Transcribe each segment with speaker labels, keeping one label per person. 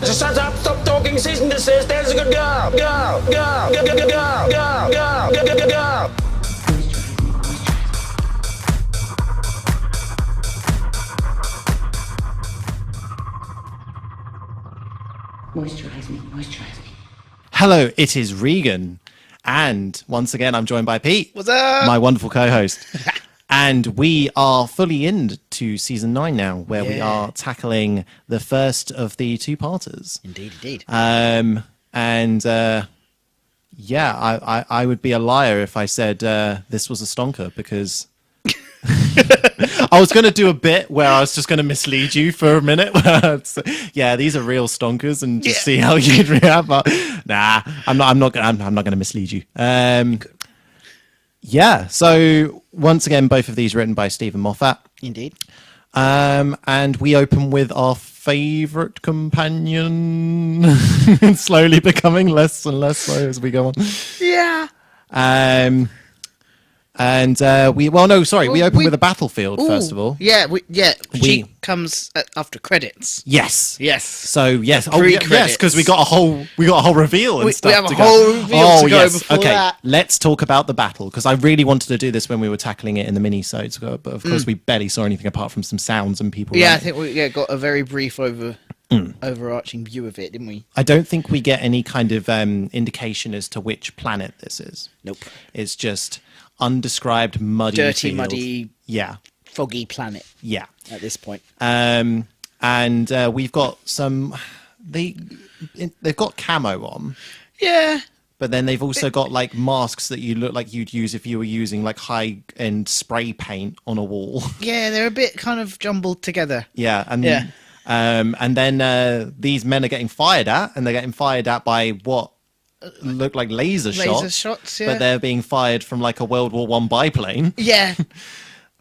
Speaker 1: So shut up, stop talking, cease and desist. There's a good girl. Go, go, go, go, go, go, go, go, go, go, go.
Speaker 2: Moisturize me.
Speaker 3: Hello, it is Regan. And once again, I'm joined by Pete.
Speaker 4: What's up?
Speaker 3: My wonderful co-host. And we are fully into season 9 now, where we are tackling the first of the two-parters.
Speaker 4: Indeed.
Speaker 3: I would be a liar if I said this was a stonker, because I was going to do a bit where I was just going to mislead you for a minute. Yeah, these are real stonkers, and just see how you'd react. But nah, I'm not going to mislead you. Yeah. So once again, both of these written by Stephen Moffat.
Speaker 4: Indeed.
Speaker 3: And we open with our favourite companion slowly becoming less and less so as we go on.
Speaker 4: Yeah.
Speaker 3: We open with a battlefield first of all.
Speaker 4: Yeah, she comes after credits.
Speaker 3: Yes.
Speaker 4: So
Speaker 3: yes,
Speaker 4: pre-credits.
Speaker 3: because we got a whole reveal and stuff.
Speaker 4: We have
Speaker 3: to
Speaker 4: a
Speaker 3: go.
Speaker 4: whole reveal to go before
Speaker 3: okay.
Speaker 4: that.
Speaker 3: Let's talk about the battle, because I really wanted to do this when we were tackling it in the mini-sodes, but of course we barely saw anything apart from some sounds and people.
Speaker 4: Yeah,
Speaker 3: running.
Speaker 4: I think we got a very brief overarching view of it, didn't we?
Speaker 3: I don't think we get any kind of indication as to which planet this is.
Speaker 4: Nope.
Speaker 3: It's just undescribed, muddy,
Speaker 4: Dirty,
Speaker 3: field.
Speaker 4: muddy, foggy planet.
Speaker 3: Yeah.
Speaker 4: At this point.
Speaker 3: We've got some. They've got camo on.
Speaker 4: Yeah.
Speaker 3: But then they've also got like masks that you look like you'd use if you were using like high-end spray paint on a wall.
Speaker 4: Yeah, they're a bit kind of jumbled together.
Speaker 3: Yeah, and then these men are getting fired at, and they're getting fired at by what look like laser shots.
Speaker 4: Yeah.
Speaker 3: But they're being fired from like a World War I biplane.
Speaker 4: Yeah.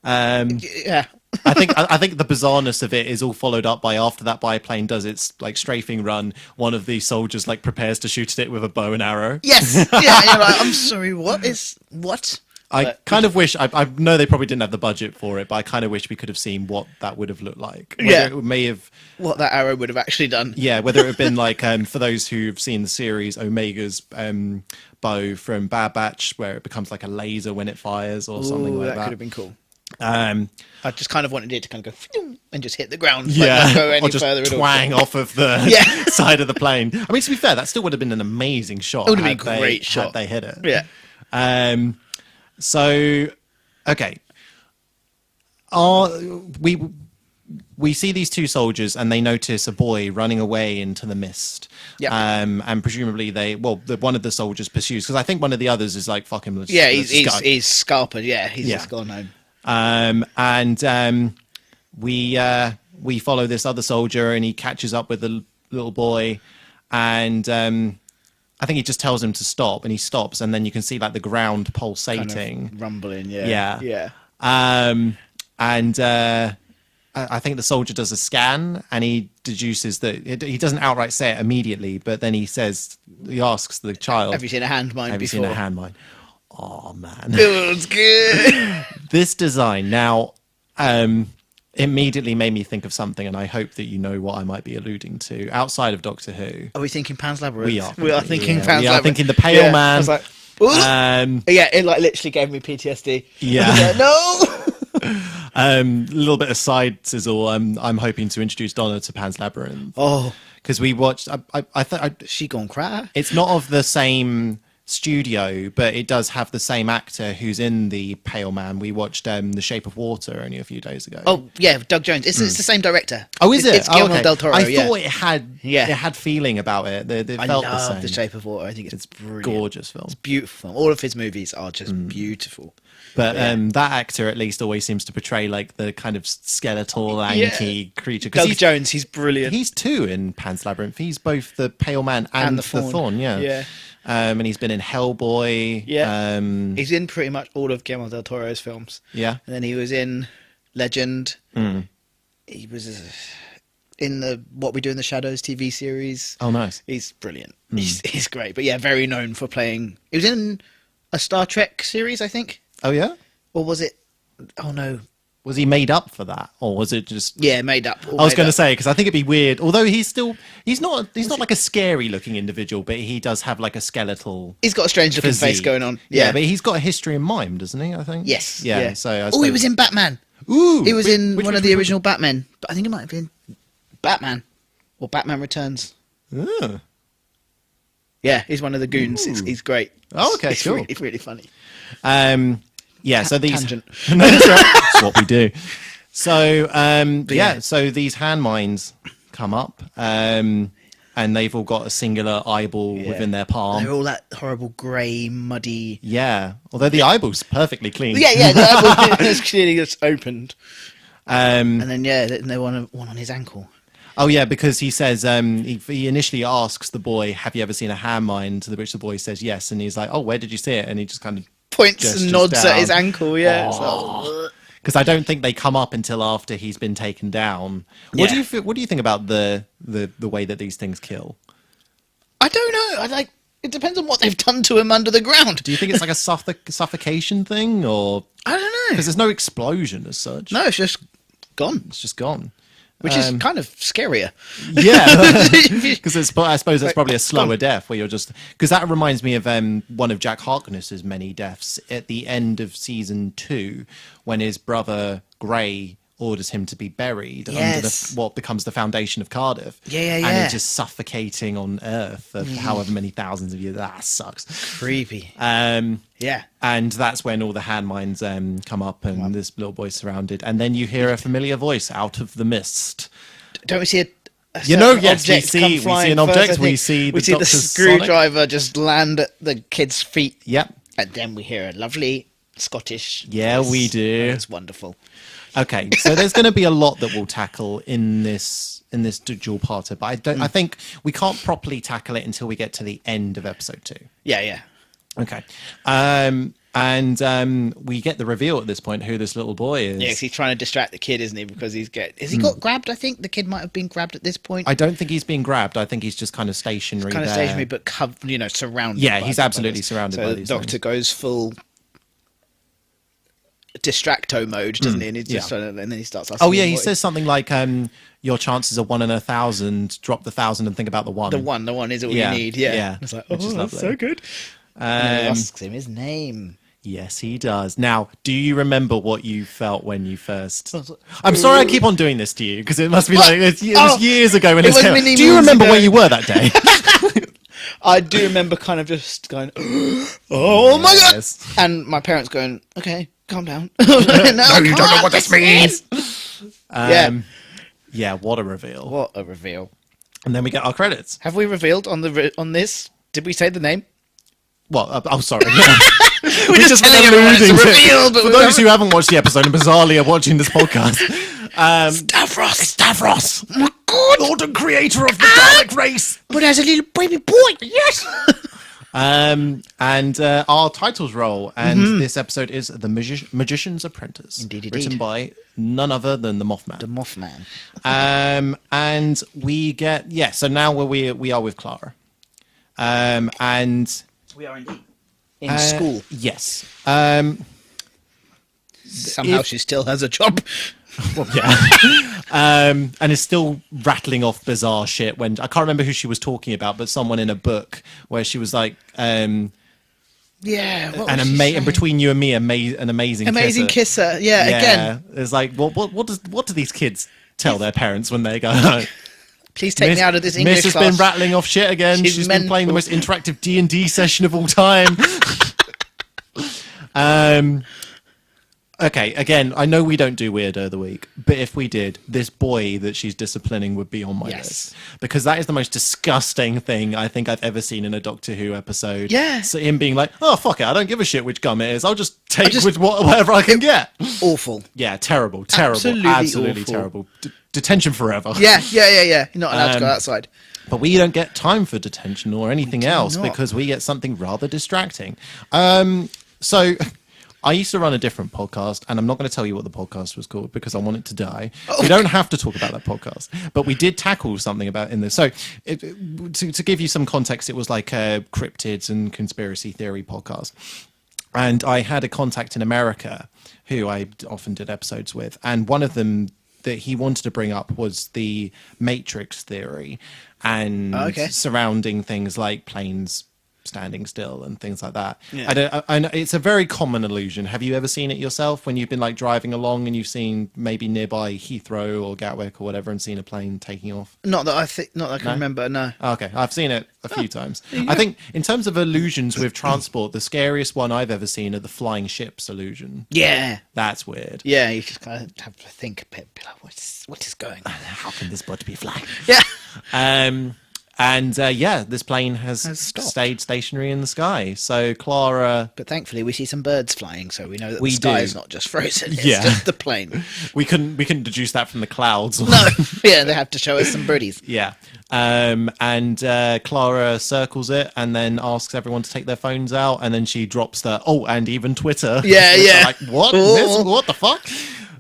Speaker 3: Yeah. I think the bizarreness of it is all followed up by, after that biplane does its like strafing run, one of the soldiers like prepares to shoot at it with a bow and arrow.
Speaker 4: Yes. Yeah. You're like, I'm sorry. What?
Speaker 3: I kind of wish, I know they probably didn't have the budget for it, but I kind of wish we could have seen what that would have looked like. Whether it may have...
Speaker 4: What that arrow would have actually done.
Speaker 3: Yeah, whether it had been like, for those who've seen the series, Omega's bow from Bad Batch, where it becomes like a laser when it fires or something like that.
Speaker 4: That could have been cool.
Speaker 3: I
Speaker 4: just kind of wanted it to kind of go and just hit the ground.
Speaker 3: Yeah,
Speaker 4: not go any
Speaker 3: or just
Speaker 4: further
Speaker 3: twang off of the side of the plane. I mean, to be fair, that still would have been an amazing shot.
Speaker 4: It would have been a great shot.
Speaker 3: Had they hit it.
Speaker 4: Yeah.
Speaker 3: So, okay. We see these two soldiers, and they notice a boy running away into the mist.
Speaker 4: Yeah.
Speaker 3: And presumably one of the soldiers pursues, because I think one of the others is like, fuck him.
Speaker 4: He's scalpered. Yeah, he's just gone home.
Speaker 3: We follow this other soldier, and he catches up with the little boy, and I think he just tells him to stop, and he stops, and then you can see like the ground pulsating,
Speaker 4: kind of rumbling. Yeah.
Speaker 3: I think the soldier does a scan, and he deduces that he doesn't outright say it immediately, but then he asks the child,
Speaker 4: "Have you seen a hand mine
Speaker 3: Have
Speaker 4: before?"
Speaker 3: you seen a hand mine? Oh man,
Speaker 4: it was good.
Speaker 3: This design now immediately made me think of something, and I hope that you know what I might be alluding to. Outside of Doctor Who,
Speaker 4: Are we thinking Pan's Labyrinth?
Speaker 3: we are
Speaker 4: thinking
Speaker 3: Pan's
Speaker 4: Pan's Labyrinth.
Speaker 3: We are thinking the Pale Man.
Speaker 4: I was like, it like literally gave me PTSD.
Speaker 3: Yeah.
Speaker 4: Like, no.
Speaker 3: A little bit of side sizzle. I'm hoping to introduce Donna to Pan's Labyrinth.
Speaker 4: Oh,
Speaker 3: because we watched.
Speaker 4: She gone cry.
Speaker 3: It's not of the same studio, but it does have the same actor who's in the Pale Man. We watched The Shape of Water only a few days ago.
Speaker 4: Oh yeah, Doug Jones. It's the same director.
Speaker 3: Oh, is it?
Speaker 4: It's Guillermo
Speaker 3: okay.
Speaker 4: del Toro.
Speaker 3: I thought it had.
Speaker 4: Yeah.
Speaker 3: It had feeling about it. It
Speaker 4: I
Speaker 3: felt
Speaker 4: love
Speaker 3: the same.
Speaker 4: The Shape of Water. I think it's brilliant.
Speaker 3: Gorgeous film.
Speaker 4: It's beautiful. All of his movies are just beautiful.
Speaker 3: But that actor at least always seems to portray like the kind of skeletal, lanky creature.
Speaker 4: Doug Jones, he's brilliant.
Speaker 3: He's two in Pan's Labyrinth. He's both the Pale Man and the Thorn. Yeah. And he's been in Hellboy.
Speaker 4: Yeah. He's in pretty much all of Guillermo del Toro's films.
Speaker 3: Yeah.
Speaker 4: And then he was in Legend. He was in the What We Do in the Shadows TV series.
Speaker 3: Oh, nice.
Speaker 4: He's brilliant. He's great. But yeah, very known for playing... He was in a Star Trek series, I think.
Speaker 3: Oh, yeah?
Speaker 4: Or was it... Oh, no.
Speaker 3: Was he made up for that, or was it just?
Speaker 4: Yeah, made up.
Speaker 3: I was going to say, because I think it'd be weird. Although he's not like a scary looking individual, but he does have like a skeletal.
Speaker 4: He's got a strange looking face
Speaker 3: physique.
Speaker 4: going on.
Speaker 3: Yeah.
Speaker 4: Yeah,
Speaker 3: but he's got a history in mime, doesn't he? I think.
Speaker 4: yes.
Speaker 3: Yeah. So. I
Speaker 4: he
Speaker 3: suppose-
Speaker 4: was in Batman.
Speaker 3: Ooh.
Speaker 4: He was in
Speaker 3: which
Speaker 4: one of the original Batman, but I think it might have been Batman or Batman Returns.
Speaker 3: Ah.
Speaker 4: Yeah, he's one of the goons. He's great.
Speaker 3: Oh, okay,
Speaker 4: it's
Speaker 3: cool.
Speaker 4: Really, really funny.
Speaker 3: Yeah. So these.
Speaker 4: Tangent.
Speaker 3: No, that's right. That's what we do. So
Speaker 4: yeah.
Speaker 3: so these hand mines come up, and they've all got a singular eyeball within their palm.
Speaker 4: They're all that horrible grey, muddy.
Speaker 3: Yeah, although the eyeball's perfectly clean.
Speaker 4: Yeah. The eyeball is clearly just opened,
Speaker 3: Um,
Speaker 4: and then they want one on his ankle.
Speaker 3: oh yeah, because he says he initially asks the boy, "Have you ever seen a hand mine?" To which the boy says yes, and he's like, "Oh, where did you see it?" And he just kind of
Speaker 4: Points
Speaker 3: gestures
Speaker 4: and nods
Speaker 3: down.
Speaker 4: at his ankle. Yeah. It's like,
Speaker 3: Because I don't think they come up until after he's been taken down. What
Speaker 4: Yeah.
Speaker 3: What do you think about the way that these things kill?
Speaker 4: I don't know. It depends on what they've done to him under the ground.
Speaker 3: Do you think it's like a suffocation thing, or
Speaker 4: I don't know.
Speaker 3: because there's no explosion as such?
Speaker 4: No, it's just gone,
Speaker 3: It's just gone.
Speaker 4: which is kind of scarier.
Speaker 3: Yeah, because I suppose it's probably a
Speaker 4: Like,
Speaker 3: slower
Speaker 4: gone.
Speaker 3: death where you're just because that reminds me of one of Jack Harkness's many deaths at the end of season 2 when his brother Gray orders him to be buried under
Speaker 4: Yes.
Speaker 3: what becomes the foundation of Cardiff.
Speaker 4: Yeah.
Speaker 3: And he's just suffocating on Earth for however many thousands of years. That sucks.
Speaker 4: Creepy. Yeah.
Speaker 3: And that's when all the hand mines come up and this little boy's surrounded. And then you hear a familiar voice out of the mist.
Speaker 4: Don't we see a
Speaker 3: You know,
Speaker 4: certain
Speaker 3: yes, we
Speaker 4: object
Speaker 3: see-
Speaker 4: come
Speaker 3: we see
Speaker 4: flying
Speaker 3: an object,
Speaker 4: first, I
Speaker 3: we
Speaker 4: think?
Speaker 3: see
Speaker 4: we
Speaker 3: the
Speaker 4: see the
Speaker 3: Doctor's
Speaker 4: screwdriver just land at the kid's feet,
Speaker 3: Yep.
Speaker 4: and then we hear a lovely Scottish.
Speaker 3: Yeah,
Speaker 4: voice.
Speaker 3: we do.
Speaker 4: It's wonderful.
Speaker 3: Okay, so there's going to be a lot that we'll tackle in this dual parter, but I think we can't properly tackle it until we get to the end of episode 2.
Speaker 4: Yeah.
Speaker 3: Okay, and we get the reveal at this point who this little boy is.
Speaker 4: Yeah, 'cause he's trying to distract the kid, isn't he? Because has he got grabbed? I think the kid might have been grabbed at this point.
Speaker 3: I don't think he's being grabbed. I think he's just kind of stationary.
Speaker 4: Kind of
Speaker 3: there.
Speaker 4: stationary, but surrounded.
Speaker 3: Yeah,
Speaker 4: by
Speaker 3: he's
Speaker 4: the
Speaker 3: absolutely
Speaker 4: buggers.
Speaker 3: surrounded
Speaker 4: so
Speaker 3: by
Speaker 4: the
Speaker 3: these
Speaker 4: Doctor
Speaker 3: things.
Speaker 4: goes full distracto mode, doesn't he? And he's just
Speaker 3: yeah.
Speaker 4: trying to, and then he starts asking.
Speaker 3: Oh yeah,
Speaker 4: him
Speaker 3: he
Speaker 4: what
Speaker 3: says something like, "Your chances are 1 in 1,000. Drop the 1,000 and think about the one."
Speaker 4: the one is all
Speaker 3: Yeah,
Speaker 4: you need. Yeah.
Speaker 3: yeah,
Speaker 4: It's like,
Speaker 3: which is
Speaker 4: that's
Speaker 3: lovely.
Speaker 4: so good. And then he
Speaker 3: Um,
Speaker 4: asks him his name.
Speaker 3: Yes, he does. Now, do you remember what you felt when you first? I'm sorry, I keep on doing this to you because it must be like it was years ago when
Speaker 4: It
Speaker 3: it
Speaker 4: was
Speaker 3: came out.
Speaker 4: many
Speaker 3: Do you
Speaker 4: moons
Speaker 3: remember
Speaker 4: ago.
Speaker 3: where you were that day?
Speaker 4: I do remember kind of just going, "Oh my god!"
Speaker 3: Yes.
Speaker 4: And my parents going, "Okay, calm down." No, you don't know what this means.
Speaker 3: Yeah, what a reveal!
Speaker 4: What a reveal!
Speaker 3: And then we get our credits.
Speaker 4: Have we revealed on this? Did we say the name?
Speaker 3: Well, oh, sorry.
Speaker 4: We're just telling everyone it's a reveal, but
Speaker 3: For those who haven't watched the episode and bizarrely are watching this podcast,
Speaker 4: Stavros. Oh my god!
Speaker 3: Lord and creator of the Dalek race.
Speaker 4: But as a little baby boy, yes.
Speaker 3: And our titles roll, and this episode is The Magician's Apprentice,
Speaker 4: Indeed.
Speaker 3: written by none other than the Mothman.
Speaker 4: The Mothman.
Speaker 3: And we get so now we are with Clara, and
Speaker 4: We are indeed in school.
Speaker 3: Yes,
Speaker 4: Somehow she still has a job.
Speaker 3: well, yeah, and is still rattling off bizarre shit. When I can't remember who she was talking about, but someone in a book where she was like,
Speaker 4: Yeah.
Speaker 3: and between you and me, an amazing
Speaker 4: kisser. Yeah. Again,
Speaker 3: it's like what do these kids tell their parents when they go home?
Speaker 4: please take me out of this English
Speaker 3: Miss has
Speaker 4: class.
Speaker 3: been rattling off shit again. She's been playing the most interactive D&D session of all time. Okay, again, I know we don't do Weirdo of the Week, but if we did, this boy that she's disciplining would be on my list. Because that is the most disgusting thing I think I've ever seen in a Doctor Who episode.
Speaker 4: Yeah.
Speaker 3: So him being like, oh, fuck it, I don't give a shit which gum it is. I'll just take with whatever I can get.
Speaker 4: Awful.
Speaker 3: Yeah, terrible.
Speaker 4: Absolutely
Speaker 3: Absolutely
Speaker 4: awful.
Speaker 3: terrible. Detention forever.
Speaker 4: Yeah. You're not allowed to go outside.
Speaker 3: But we don't get time for detention or anything else
Speaker 4: not.
Speaker 3: because we get something rather distracting. So I used to run a different podcast, and I'm not going to tell you what the podcast was called because I want it to die. We don't have to talk about that podcast, but we did tackle something about in this. So to give you some context, it was like a cryptids and conspiracy theory podcast. And I had a contact in America who I often did episodes with, and one of them that he wanted to bring up was the Matrix theory and surrounding things like planes standing still and things like that.
Speaker 4: Yeah.
Speaker 3: I know it's a very common illusion. Have you ever seen it yourself when you've been like driving along and you've seen maybe nearby Heathrow or Gatwick or whatever and seen a plane taking off?
Speaker 4: Not that I can remember. No.
Speaker 3: Okay, I've seen it a few times. I think in terms of illusions with transport, the scariest one I've ever seen are the flying ships illusion.
Speaker 4: Yeah.
Speaker 3: That's weird.
Speaker 4: Yeah, you just kind of have to think a bit. Be like, what is going on?
Speaker 3: How can this bird be flying?
Speaker 4: Yeah.
Speaker 3: This plane has stayed stationary in the sky. So Clara,
Speaker 4: But thankfully, we see some birds flying, so we know that
Speaker 3: We
Speaker 4: the sky
Speaker 3: do.
Speaker 4: is not just frozen. It's
Speaker 3: Yeah.
Speaker 4: just the plane.
Speaker 3: we couldn't deduce that from the clouds.
Speaker 4: No. Yeah, they have to show us some birdies.
Speaker 3: Yeah. Clara circles it and then asks everyone to take their phones out, and then she drops and even Twitter.
Speaker 4: Yeah, yeah.
Speaker 3: Like, what? What the fuck?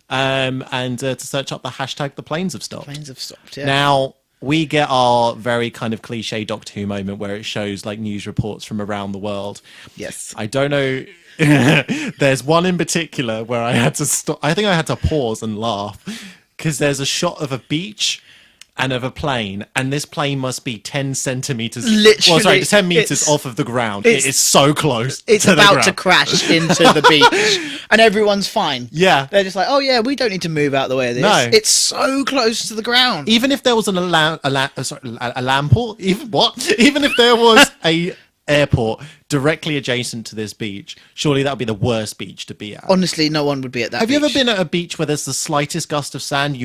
Speaker 3: To search up the hashtag the planes have stopped.
Speaker 4: Planes have stopped. Yeah.
Speaker 3: Now, we get our very kind of cliche Doctor Who moment where it shows like news reports from around the world.
Speaker 4: Yes.
Speaker 3: I don't know. There's one in particular where I had to stop. I think I had to pause and laugh because there's a shot of a beach and of a plane, and this plane must be 10 centimeters.
Speaker 4: Literally,
Speaker 3: 10 meters off of the ground. It is so close.
Speaker 4: It's
Speaker 3: to the
Speaker 4: about
Speaker 3: ground.
Speaker 4: to crash into the beach, and everyone's fine.
Speaker 3: Yeah.
Speaker 4: They're just like, oh yeah, we don't need to move out the way of this.
Speaker 3: No.
Speaker 4: It's so close to the ground.
Speaker 3: Even if there was a lamport, even if there was a airport directly adjacent to this beach, surely that would be the worst beach to be at.
Speaker 4: Honestly, no one would be at that.
Speaker 3: Have you
Speaker 4: beach.
Speaker 3: ever been at a beach where there's the slightest gust of sand,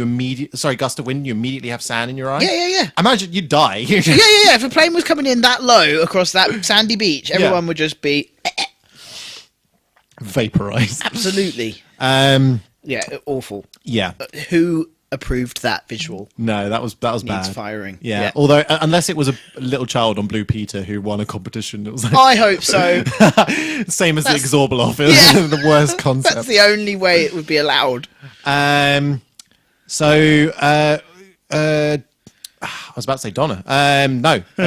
Speaker 3: gust of wind, you immediately have sand in your eye?
Speaker 4: Yeah.
Speaker 3: Imagine you'd die.
Speaker 4: Yeah. If a plane was coming in that low across that sandy beach, everyone would just be
Speaker 3: vaporized.
Speaker 4: Absolutely. Yeah, awful.
Speaker 3: Yeah.
Speaker 4: Who approved that visual?
Speaker 3: No, that was
Speaker 4: Needs
Speaker 3: bad.
Speaker 4: firing.
Speaker 3: Yeah. Although unless it was a little child on Blue Peter who won a competition, it was like
Speaker 4: I hope so.
Speaker 3: same as the Exorbiloff.
Speaker 4: Yeah.
Speaker 3: The worst concept.
Speaker 4: That's the only way it would be allowed.
Speaker 3: I was about to say Donna.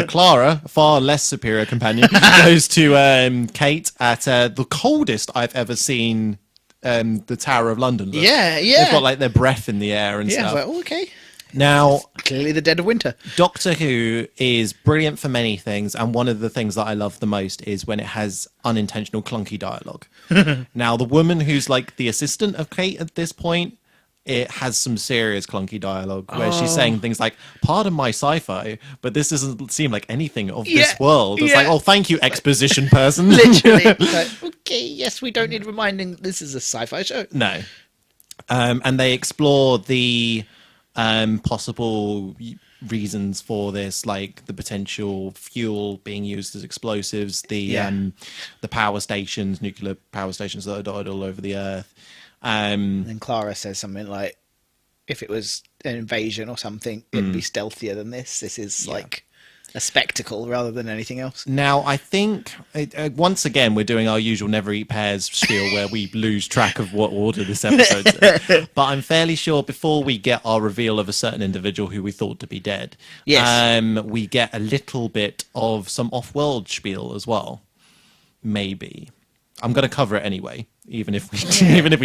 Speaker 3: Clara, a far less superior companion, goes to Kate at the coldest I've ever seen the Tower of London look.
Speaker 4: Yeah.
Speaker 3: They've got like their breath in the air and
Speaker 4: Yeah, I
Speaker 3: stuff.
Speaker 4: was like, oh, okay.
Speaker 3: Now,
Speaker 4: Clearly the dead of winter.
Speaker 3: Doctor Who is brilliant for many things, and one of the things that I love the most is when it has unintentional clunky dialogue. Now, the woman who's like the assistant of Kate at this point, it has some serious clunky dialogue where she's saying things like, pardon my sci-fi, but this doesn't seem like anything of this world. It's like, oh, thank you, exposition person.
Speaker 4: Literally. Like, okay, yes, we don't need reminding this is a sci-fi show.
Speaker 3: No. And they explore the possible reasons for this, like the potential fuel being used as explosives, the power stations, nuclear power stations that are dotted all over the earth.
Speaker 4: And then Clara says something like, if it was an invasion or something, it'd be stealthier than this. This is like a spectacle rather than anything else.
Speaker 3: Now, I think, once again, we're doing our usual Never Eat Pears spiel where we lose track of what order this episode's in. But I'm fairly sure before we get our reveal of a certain individual who we thought to be dead, we get a little bit of some off-world spiel as well. Maybe. I'm going to cover it anyway, even if we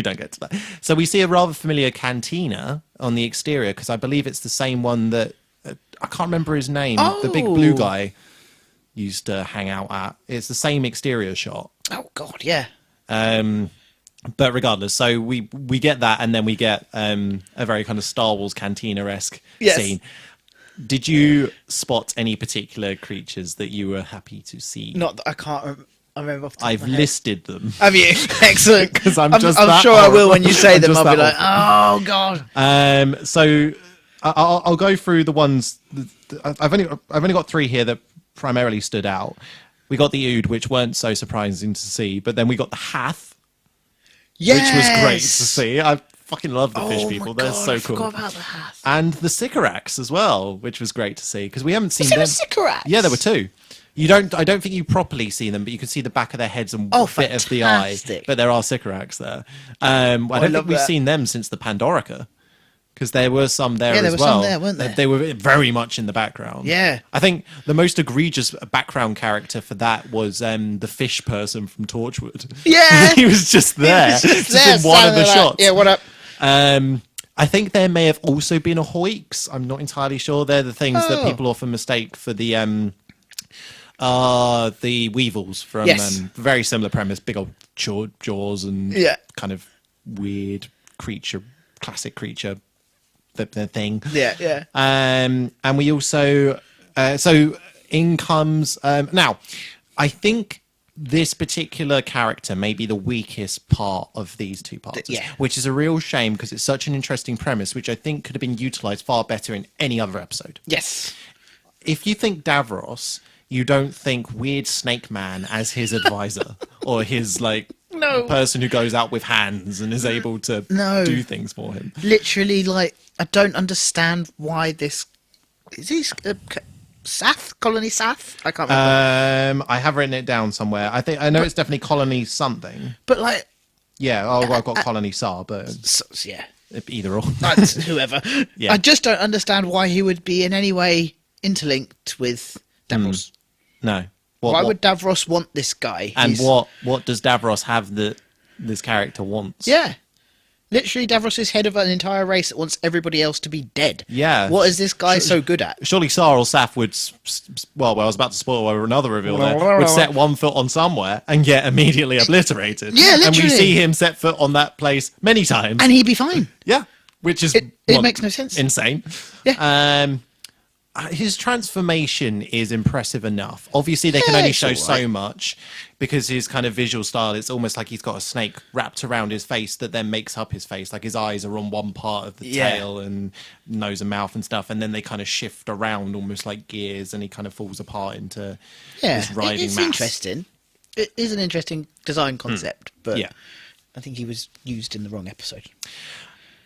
Speaker 3: don't get to that. So we see a rather familiar cantina on the exterior, because I believe it's the same one that I can't remember his name. The big blue guy used to hang out at. It's the same exterior shot.
Speaker 4: Oh God, yeah.
Speaker 3: But regardless, so we get that, and then we get a very kind of Star Wars cantina-esque scene. Did you spot any particular creatures that you were happy to see?
Speaker 4: Not that I can't. I remember. Off the top
Speaker 3: I've
Speaker 4: of my head.
Speaker 3: listed them.
Speaker 4: Have you? Excellent.
Speaker 3: Because I'm
Speaker 4: sure I will when you say them. I'll be like, oh God.
Speaker 3: So I'll go through the ones. I've only got three here that primarily stood out. We got the Ood, which weren't so surprising to see, but then we got the Hath, which was great to see. I fucking love the fish people. They're so cool.
Speaker 4: I forgot about the Hath.
Speaker 3: And the Sycorax as well, which was great to see because we haven't seen
Speaker 4: Was there
Speaker 3: them.
Speaker 4: a Sycorax?
Speaker 3: Yeah, there were two. I don't think you properly see them, but you can see the back of their heads and a bit of the eye.
Speaker 4: Fantastic.
Speaker 3: But there are Sycorax there. I don't think we've
Speaker 4: that.
Speaker 3: seen them since the Pandorica. Because there were some there
Speaker 4: Yeah, there
Speaker 3: as
Speaker 4: were some
Speaker 3: well.
Speaker 4: there, weren't there?
Speaker 3: They were very much in the background.
Speaker 4: Yeah.
Speaker 3: I think the most egregious background character for that was the fish person from Torchwood.
Speaker 4: Yeah.
Speaker 3: He was just there,
Speaker 4: He was just
Speaker 3: just
Speaker 4: there,
Speaker 3: in one of the
Speaker 4: standing like,
Speaker 3: shots.
Speaker 4: yeah, what up?
Speaker 3: I think there may have also been a Hoiks. I'm not entirely sure. They're the things that
Speaker 4: Oh.
Speaker 3: people often mistake for the Weevils from
Speaker 4: Yes.
Speaker 3: very similar premise, big old jaws and
Speaker 4: Yeah.
Speaker 3: kind of weird creature, classic creature the thing.
Speaker 4: Yeah, yeah.
Speaker 3: And we also so in comes now I think this particular character may be the weakest part of these two parts,
Speaker 4: Yeah.
Speaker 3: which is a real shame because it's such an interesting premise, which I think could have been utilized far better in any other episode.
Speaker 4: Yes.
Speaker 3: If you think Davros, you don't think Weird Snake Man as his advisor or his like
Speaker 4: No.
Speaker 3: person who goes out with hands and is able to
Speaker 4: No.
Speaker 3: do things for him.
Speaker 4: Literally, like, I don't understand why this... Is he Sath? Colony Sath? I can't remember.
Speaker 3: I have written it down somewhere. I know it's definitely Colony something.
Speaker 4: But, like...
Speaker 3: Yeah, I've got Colony Sar, but
Speaker 4: yeah.
Speaker 3: either or.
Speaker 4: That's whoever.
Speaker 3: Yeah.
Speaker 4: I just don't understand why he would be in any way interlinked with Davros.
Speaker 3: No.
Speaker 4: Why would Davros want this guy?
Speaker 3: And
Speaker 4: He's-
Speaker 3: what does Davros have that this character wants?
Speaker 4: Yeah. Literally, Davros is head of an entire race that wants everybody else to be dead.
Speaker 3: Yeah.
Speaker 4: What is this guy so good at?
Speaker 3: Surely Sar or Saf would, well, I was about to spoil another reveal there, would set one foot on somewhere and get immediately obliterated.
Speaker 4: Yeah,
Speaker 3: And we
Speaker 4: literally.
Speaker 3: see him set foot on that place many times.
Speaker 4: And he'd be fine.
Speaker 3: Yeah, which is...
Speaker 4: It makes no sense.
Speaker 3: Insane.
Speaker 4: Yeah.
Speaker 3: His transformation is impressive enough. Obviously, they can
Speaker 4: Yeah,
Speaker 3: only
Speaker 4: it's
Speaker 3: show
Speaker 4: all
Speaker 3: so
Speaker 4: right.
Speaker 3: much because his kind of visual style, it's almost like he's got a snake wrapped around his face that then makes up his face. Like his eyes are on one part of the
Speaker 4: Yeah.
Speaker 3: tail and nose and mouth and stuff. And then they kind of shift around almost like gears and he kind of falls apart into
Speaker 4: Yeah.
Speaker 3: this riding
Speaker 4: It's
Speaker 3: mass.
Speaker 4: interesting. It is an interesting design concept, but
Speaker 3: Yeah.
Speaker 4: I think he was used in the wrong episode.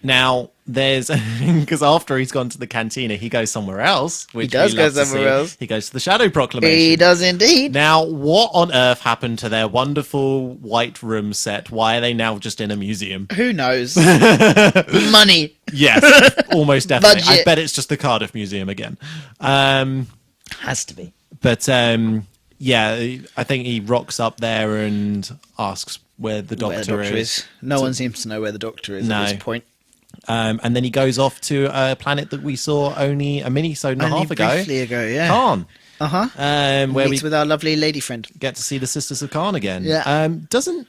Speaker 3: Now, there's because after he's gone to the cantina, he goes somewhere else. Which
Speaker 4: does
Speaker 3: we
Speaker 4: go
Speaker 3: love to
Speaker 4: somewhere
Speaker 3: see.
Speaker 4: else.
Speaker 3: He goes to the Shadow Proclamation.
Speaker 4: He does indeed.
Speaker 3: Now, what on earth happened to their wonderful white room set? Why are they now just in a museum?
Speaker 4: Who knows? Money.
Speaker 3: Yes, almost definitely. I
Speaker 4: Budget.
Speaker 3: bet it's just the Cardiff Museum again.
Speaker 4: Has to be.
Speaker 3: But yeah, I think he rocks up there and asks where the
Speaker 4: Where
Speaker 3: doctor,
Speaker 4: the doctor is. No one seems to know where the doctor is
Speaker 3: No.
Speaker 4: at this point.
Speaker 3: And then he goes off to a planet that we saw only a mini-sode and a
Speaker 4: Only
Speaker 3: half ago.
Speaker 4: briefly ago, yeah.
Speaker 3: Khan.
Speaker 4: Uh-huh.
Speaker 3: Where we
Speaker 4: Meets with our lovely lady friend.
Speaker 3: get to see the Sisters of Khan again.
Speaker 4: Yeah.
Speaker 3: Doesn't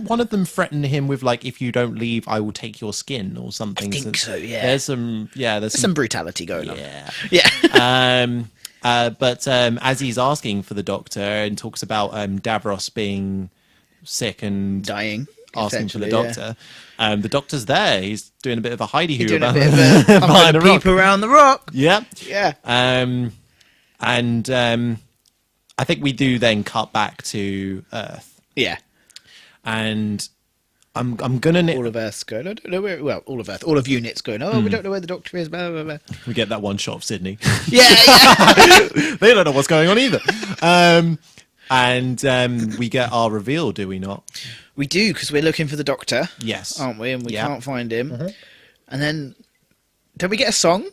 Speaker 3: one of them threaten him with like, if you don't leave, I will take your skin or something?
Speaker 4: I think so, yeah.
Speaker 3: There's some
Speaker 4: There's some brutality going on.
Speaker 3: yeah.
Speaker 4: Yeah.
Speaker 3: But as he's asking for the doctor and talks about Davros being sick and
Speaker 4: Dying.
Speaker 3: asking for the
Speaker 4: essentially,
Speaker 3: doctor, the doctor's there. He's doing a bit of a hidey hoo
Speaker 4: Doing a
Speaker 3: about
Speaker 4: bit of a I'm
Speaker 3: behind
Speaker 4: gonna
Speaker 3: a rock.
Speaker 4: peep around the rock.
Speaker 3: Yeah.
Speaker 4: Yeah.
Speaker 3: I think we do then cut back to Earth,
Speaker 4: Yeah.
Speaker 3: and I'm gonna
Speaker 4: All of Earth's going, I don't know where, well, all of Earth, all of units going, oh, we don't know where the doctor is, blah, blah, blah.
Speaker 3: we get that one shot of Sydney.
Speaker 4: Yeah, yeah.
Speaker 3: They don't know what's going on either. And we get our reveal, do we not?
Speaker 4: We do, because we're looking for the doctor,
Speaker 3: Yes.
Speaker 4: aren't we? And we
Speaker 3: Yeah.
Speaker 4: can't find him. And then, don't we get a song?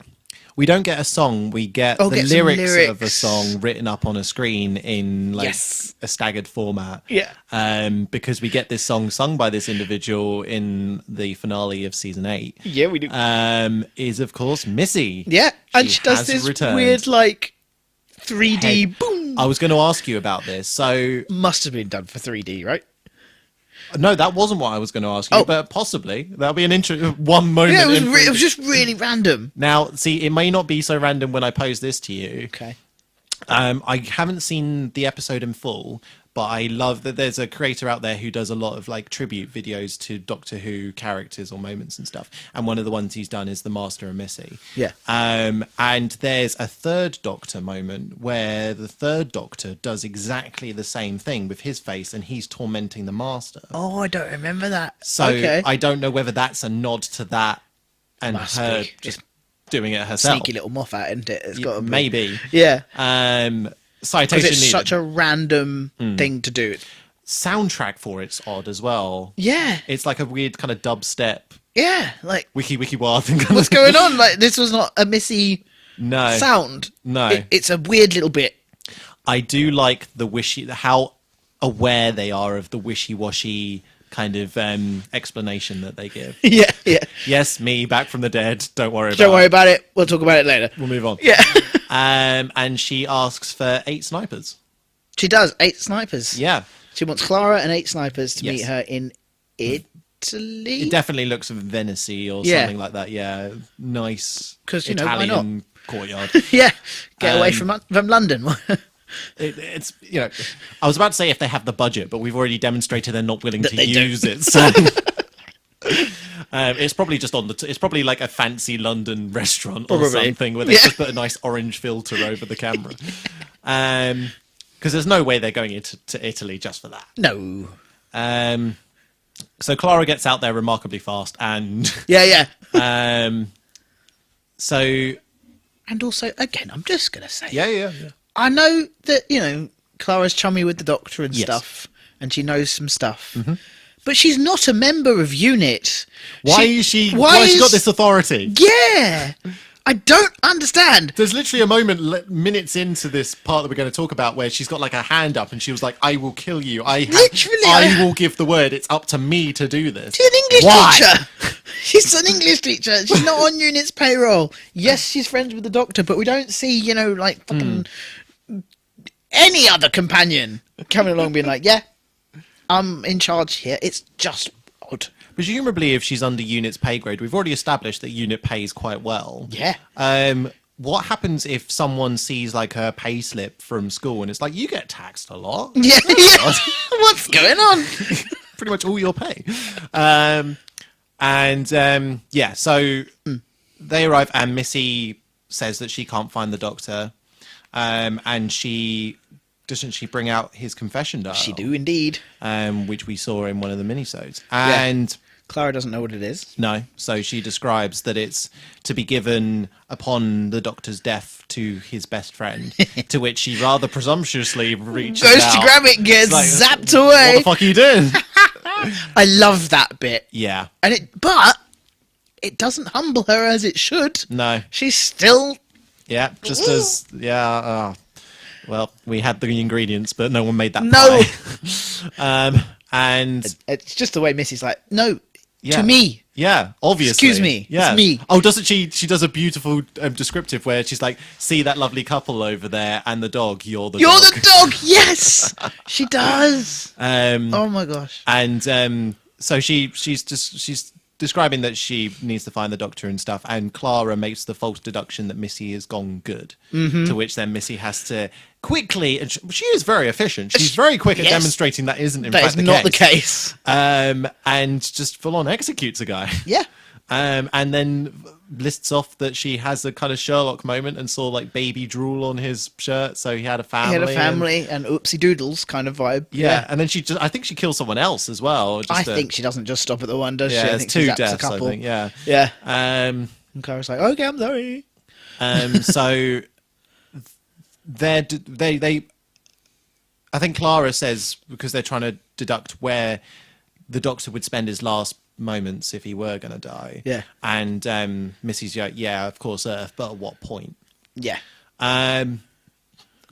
Speaker 3: We don't get a song. We get
Speaker 4: Oh,
Speaker 3: the
Speaker 4: get some
Speaker 3: lyrics of a
Speaker 4: lyrics.
Speaker 3: song written up on a screen in like
Speaker 4: Yes.
Speaker 3: a staggered format.
Speaker 4: Yeah.
Speaker 3: Because we get this song sung by this individual in the finale of season 8.
Speaker 4: Yeah, we do.
Speaker 3: Is of course Missy.
Speaker 4: Yeah, and she does
Speaker 3: has
Speaker 4: this
Speaker 3: returned.
Speaker 4: weird, like, 3D
Speaker 3: Head-
Speaker 4: boom.
Speaker 3: I was going to ask you about this. So
Speaker 4: Must have been done for 3D, right?
Speaker 3: no, that wasn't what I was going to ask you,
Speaker 4: Oh.
Speaker 3: but possibly that'll be an interesting one moment.
Speaker 4: Yeah,
Speaker 3: in
Speaker 4: it was just really random.
Speaker 3: Now, see, it may not be so random when I pose this to you.
Speaker 4: Okay.
Speaker 3: I haven't seen the episode in full, but I love that there's a creator out there who does a lot of like tribute videos to Doctor Who characters or moments and stuff. And one of the ones he's done is the Master and Missy.
Speaker 4: Yeah.
Speaker 3: And there's a third Doctor moment where the third Doctor does exactly the same thing with his face and he's tormenting the Master.
Speaker 4: Oh, I don't remember that.
Speaker 3: So
Speaker 4: okay.
Speaker 3: I don't know whether that's a nod to that and
Speaker 4: Must
Speaker 3: her
Speaker 4: be.
Speaker 3: just doing it herself.
Speaker 4: Sneaky little Moffat, isn't it? It's got to be.
Speaker 3: Maybe.
Speaker 4: Yeah.
Speaker 3: Citation
Speaker 4: Because it's
Speaker 3: needed.
Speaker 4: such a random thing to do.
Speaker 3: Soundtrack for it's odd as well.
Speaker 4: Yeah.
Speaker 3: It's like a weird kind of dubstep
Speaker 4: Yeah, like
Speaker 3: wiki wild thing.
Speaker 4: what's going on? Like this was not a Missy
Speaker 3: No.
Speaker 4: sound.
Speaker 3: No.
Speaker 4: It's a weird little bit.
Speaker 3: I do like how aware they are of the wishy-washy kind of explanation that they give.
Speaker 4: Yeah.
Speaker 3: Yes, me back from the dead. Don't worry about
Speaker 4: Don't worry
Speaker 3: it.
Speaker 4: about it. We'll talk about it later.
Speaker 3: We'll move on.
Speaker 4: Yeah.
Speaker 3: And she asks for 8 snipers.
Speaker 4: She does 8 snipers.
Speaker 3: Yeah.
Speaker 4: She wants Clara and 8 snipers to
Speaker 3: Yes.
Speaker 4: meet her in Italy.
Speaker 3: It definitely looks Venice-y or
Speaker 4: Yeah.
Speaker 3: something like that. Yeah. Nice
Speaker 4: 'Cause, you know, why
Speaker 3: Italian courtyard.
Speaker 4: Yeah, get away
Speaker 3: Um,
Speaker 4: from London.
Speaker 3: It's I was about to say if they have the budget, but we've already demonstrated they're not willing to
Speaker 4: they don't.
Speaker 3: use it. So it's probably just it's probably like a fancy London restaurant or
Speaker 4: Probably.
Speaker 3: something where they
Speaker 4: Yeah.
Speaker 3: just put a nice orange filter over the camera. Because there's no way they're going to Italy just for that.
Speaker 4: No.
Speaker 3: So Clara gets out there remarkably fast, and
Speaker 4: Yeah.
Speaker 3: so
Speaker 4: And also, again, I'm just gonna say,
Speaker 3: yeah.
Speaker 4: I know that Clara's chummy with the Doctor and
Speaker 3: Yes.
Speaker 4: stuff, and she knows some stuff. But she's not a member of UNIT.
Speaker 3: Why has she got this authority?
Speaker 4: Yeah, I don't understand.
Speaker 3: There's literally a moment minutes into this part that we're going to talk about where she's got like her hand up and she was like, "I will kill you.
Speaker 4: Literally,
Speaker 3: I will give the word. It's up to me to do this."
Speaker 4: She's an English
Speaker 3: Why?
Speaker 4: teacher. She's an English teacher. She's not on UNIT's payroll. Yes, she's friends with the Doctor, but we don't see, like fucking any other companion coming along being like, "Yeah, I'm in charge here." It's just odd.
Speaker 3: Presumably, if she's under UNIT's pay grade, we've already established that UNIT pays quite well.
Speaker 4: Yeah.
Speaker 3: What happens if someone sees like her pay slip from school and it's like, "You get taxed a lot."
Speaker 4: Yeah. What's going on?
Speaker 3: Pretty much all your pay. So they arrive and Missy says that she can't find the Doctor, and doesn't she bring out his confession dial?
Speaker 4: She do indeed.
Speaker 3: Which we saw in one of the minisodes. And
Speaker 4: Clara doesn't know what it is.
Speaker 3: no, so she describes that it's to be given upon the Doctor's death to his best friend, to which she rather presumptuously reaches
Speaker 4: Goes
Speaker 3: out.
Speaker 4: to grab it, gets
Speaker 3: It's like,
Speaker 4: zapped away.
Speaker 3: What the fuck are you doing?
Speaker 4: I love that bit.
Speaker 3: Yeah.
Speaker 4: But it doesn't humble her as it should.
Speaker 3: No.
Speaker 4: She's still.
Speaker 3: Yeah, just as well, we had the ingredients, but no one made that
Speaker 4: No.
Speaker 3: pie. And
Speaker 4: It's just the way Missy's like, no,
Speaker 3: yeah.
Speaker 4: to me.
Speaker 3: Yeah, obviously.
Speaker 4: Excuse me,
Speaker 3: Yeah.
Speaker 4: it's me.
Speaker 3: Oh, doesn't she? She does a beautiful descriptive where she's like, "See that lovely couple over there and the dog. You're the
Speaker 4: You're
Speaker 3: dog."
Speaker 4: the dog. Yes, she does. Oh my gosh.
Speaker 3: And so she's describing that she needs to find the Doctor and stuff, and Clara makes the false deduction that Missy has gone good, to which then Missy has to quickly, and she is very efficient. She's very quick at
Speaker 4: Yes.
Speaker 3: demonstrating that isn't in
Speaker 4: That
Speaker 3: fact
Speaker 4: is not the case.
Speaker 3: and just full on executes a guy.
Speaker 4: Yeah.
Speaker 3: And then lists off that she has a kind of Sherlock moment and saw like baby drool on his shirt, so he had a family.
Speaker 4: He had a family and oopsie doodles kind of vibe.
Speaker 3: Yeah, and then I think she kills someone else as well.
Speaker 4: I think she doesn't just stop at the one, does she?
Speaker 3: yeah,
Speaker 4: I
Speaker 3: it's
Speaker 4: think she
Speaker 3: 2
Speaker 4: zaps a
Speaker 3: deaths. I
Speaker 4: couple.
Speaker 3: think, yeah.
Speaker 4: Yeah.
Speaker 3: Um,
Speaker 4: And Clara's like, okay, I'm sorry.
Speaker 3: so they I think Clara says, because they're trying to deduct where the Doctor would spend his last moments if he were going to die.
Speaker 4: Yeah.
Speaker 3: And Missy's like, yeah, of course, Earth, but at what point?
Speaker 4: Yeah.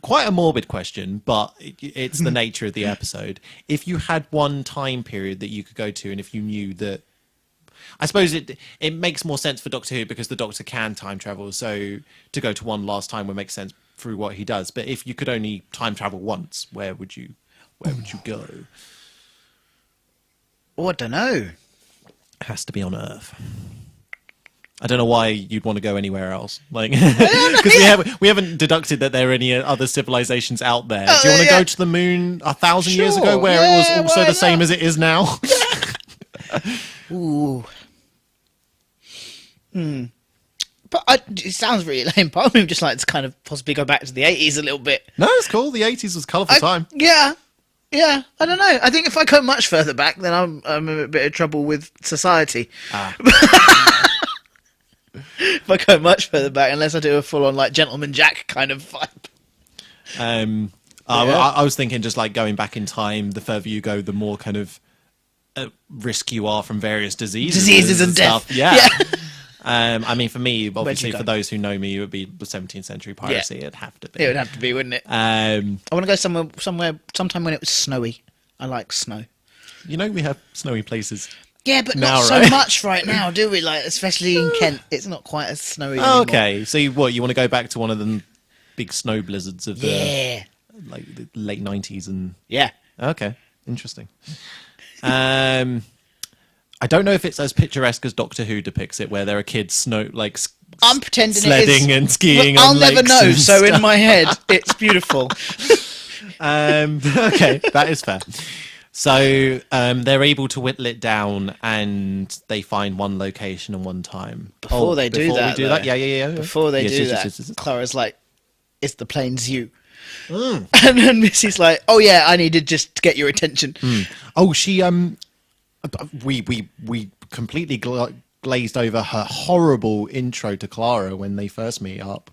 Speaker 3: Quite a morbid question, but it's the nature of the episode. If you had one time period that you could go to, and if you knew that, I suppose it makes more sense for Doctor Who because the Doctor can time travel, so to go to one last time would make sense through what he does. But if you could only time travel once, where would you go?
Speaker 4: Oh, I don't know.
Speaker 3: It has to be on Earth. I don't know why you'd want to go anywhere else, like because we haven't deducted that there are any other civilizations out there. Do you want to go to the moon 1,000 years ago,
Speaker 4: Sure,
Speaker 3: where
Speaker 4: yeah,
Speaker 3: it was also
Speaker 4: why
Speaker 3: the same
Speaker 4: not?
Speaker 3: as it is now?
Speaker 4: Ooh. But it sounds really lame. Part of me would just like to kind of possibly go back to the 80s a little bit.
Speaker 3: No, it's cool. The 80s was a colourful time.
Speaker 4: Yeah. Yeah, I don't know. I think if I go much further back, then I'm in a bit of trouble with society. If I go much further back, unless I do a full-on like Gentleman Jack kind of vibe.
Speaker 3: I was thinking just like going back in time. The further you go, the more kind of at risk you are from various diseases,
Speaker 4: and death.
Speaker 3: stuff. Yeah. I mean, for me, obviously,
Speaker 4: go?
Speaker 3: for those who know me, it would be the 17th century piracy. It'd have to be.
Speaker 4: It would have to be, wouldn't it? I want to go sometime when it was snowy. I like snow.
Speaker 3: You know, we have snowy places.
Speaker 4: Yeah, but
Speaker 3: Now,
Speaker 4: not so
Speaker 3: right?
Speaker 4: much right now, do we? Like, especially in Kent, it's not quite as snowy
Speaker 3: Oh,
Speaker 4: anymore.
Speaker 3: okay. So, you want to go back to one of the big snow blizzards of the
Speaker 4: Yeah.
Speaker 3: late 90s and...
Speaker 4: Yeah.
Speaker 3: Okay, interesting. I don't know if it's as picturesque as Doctor Who depicts it, where there are kids
Speaker 4: I'm pretending
Speaker 3: sledding
Speaker 4: it is.
Speaker 3: and skiing.
Speaker 4: Well, I'll
Speaker 3: on
Speaker 4: never
Speaker 3: lakes
Speaker 4: know.
Speaker 3: and
Speaker 4: So
Speaker 3: stuff.
Speaker 4: in my head, it's beautiful.
Speaker 3: Okay, that is fair. So they're able to whittle it down, and they find one location and one time.
Speaker 4: Before they do that,
Speaker 3: we do
Speaker 4: though,
Speaker 3: that, yeah.
Speaker 4: Before they
Speaker 3: Yes,
Speaker 4: do
Speaker 3: yes,
Speaker 4: that,
Speaker 3: yes, yes, yes.
Speaker 4: Clara's like, "It's the plane's you," and then Missy's like, "Oh yeah, I needed just to get your attention."
Speaker 3: Oh, she we completely glazed over her horrible intro to Clara when they first meet up,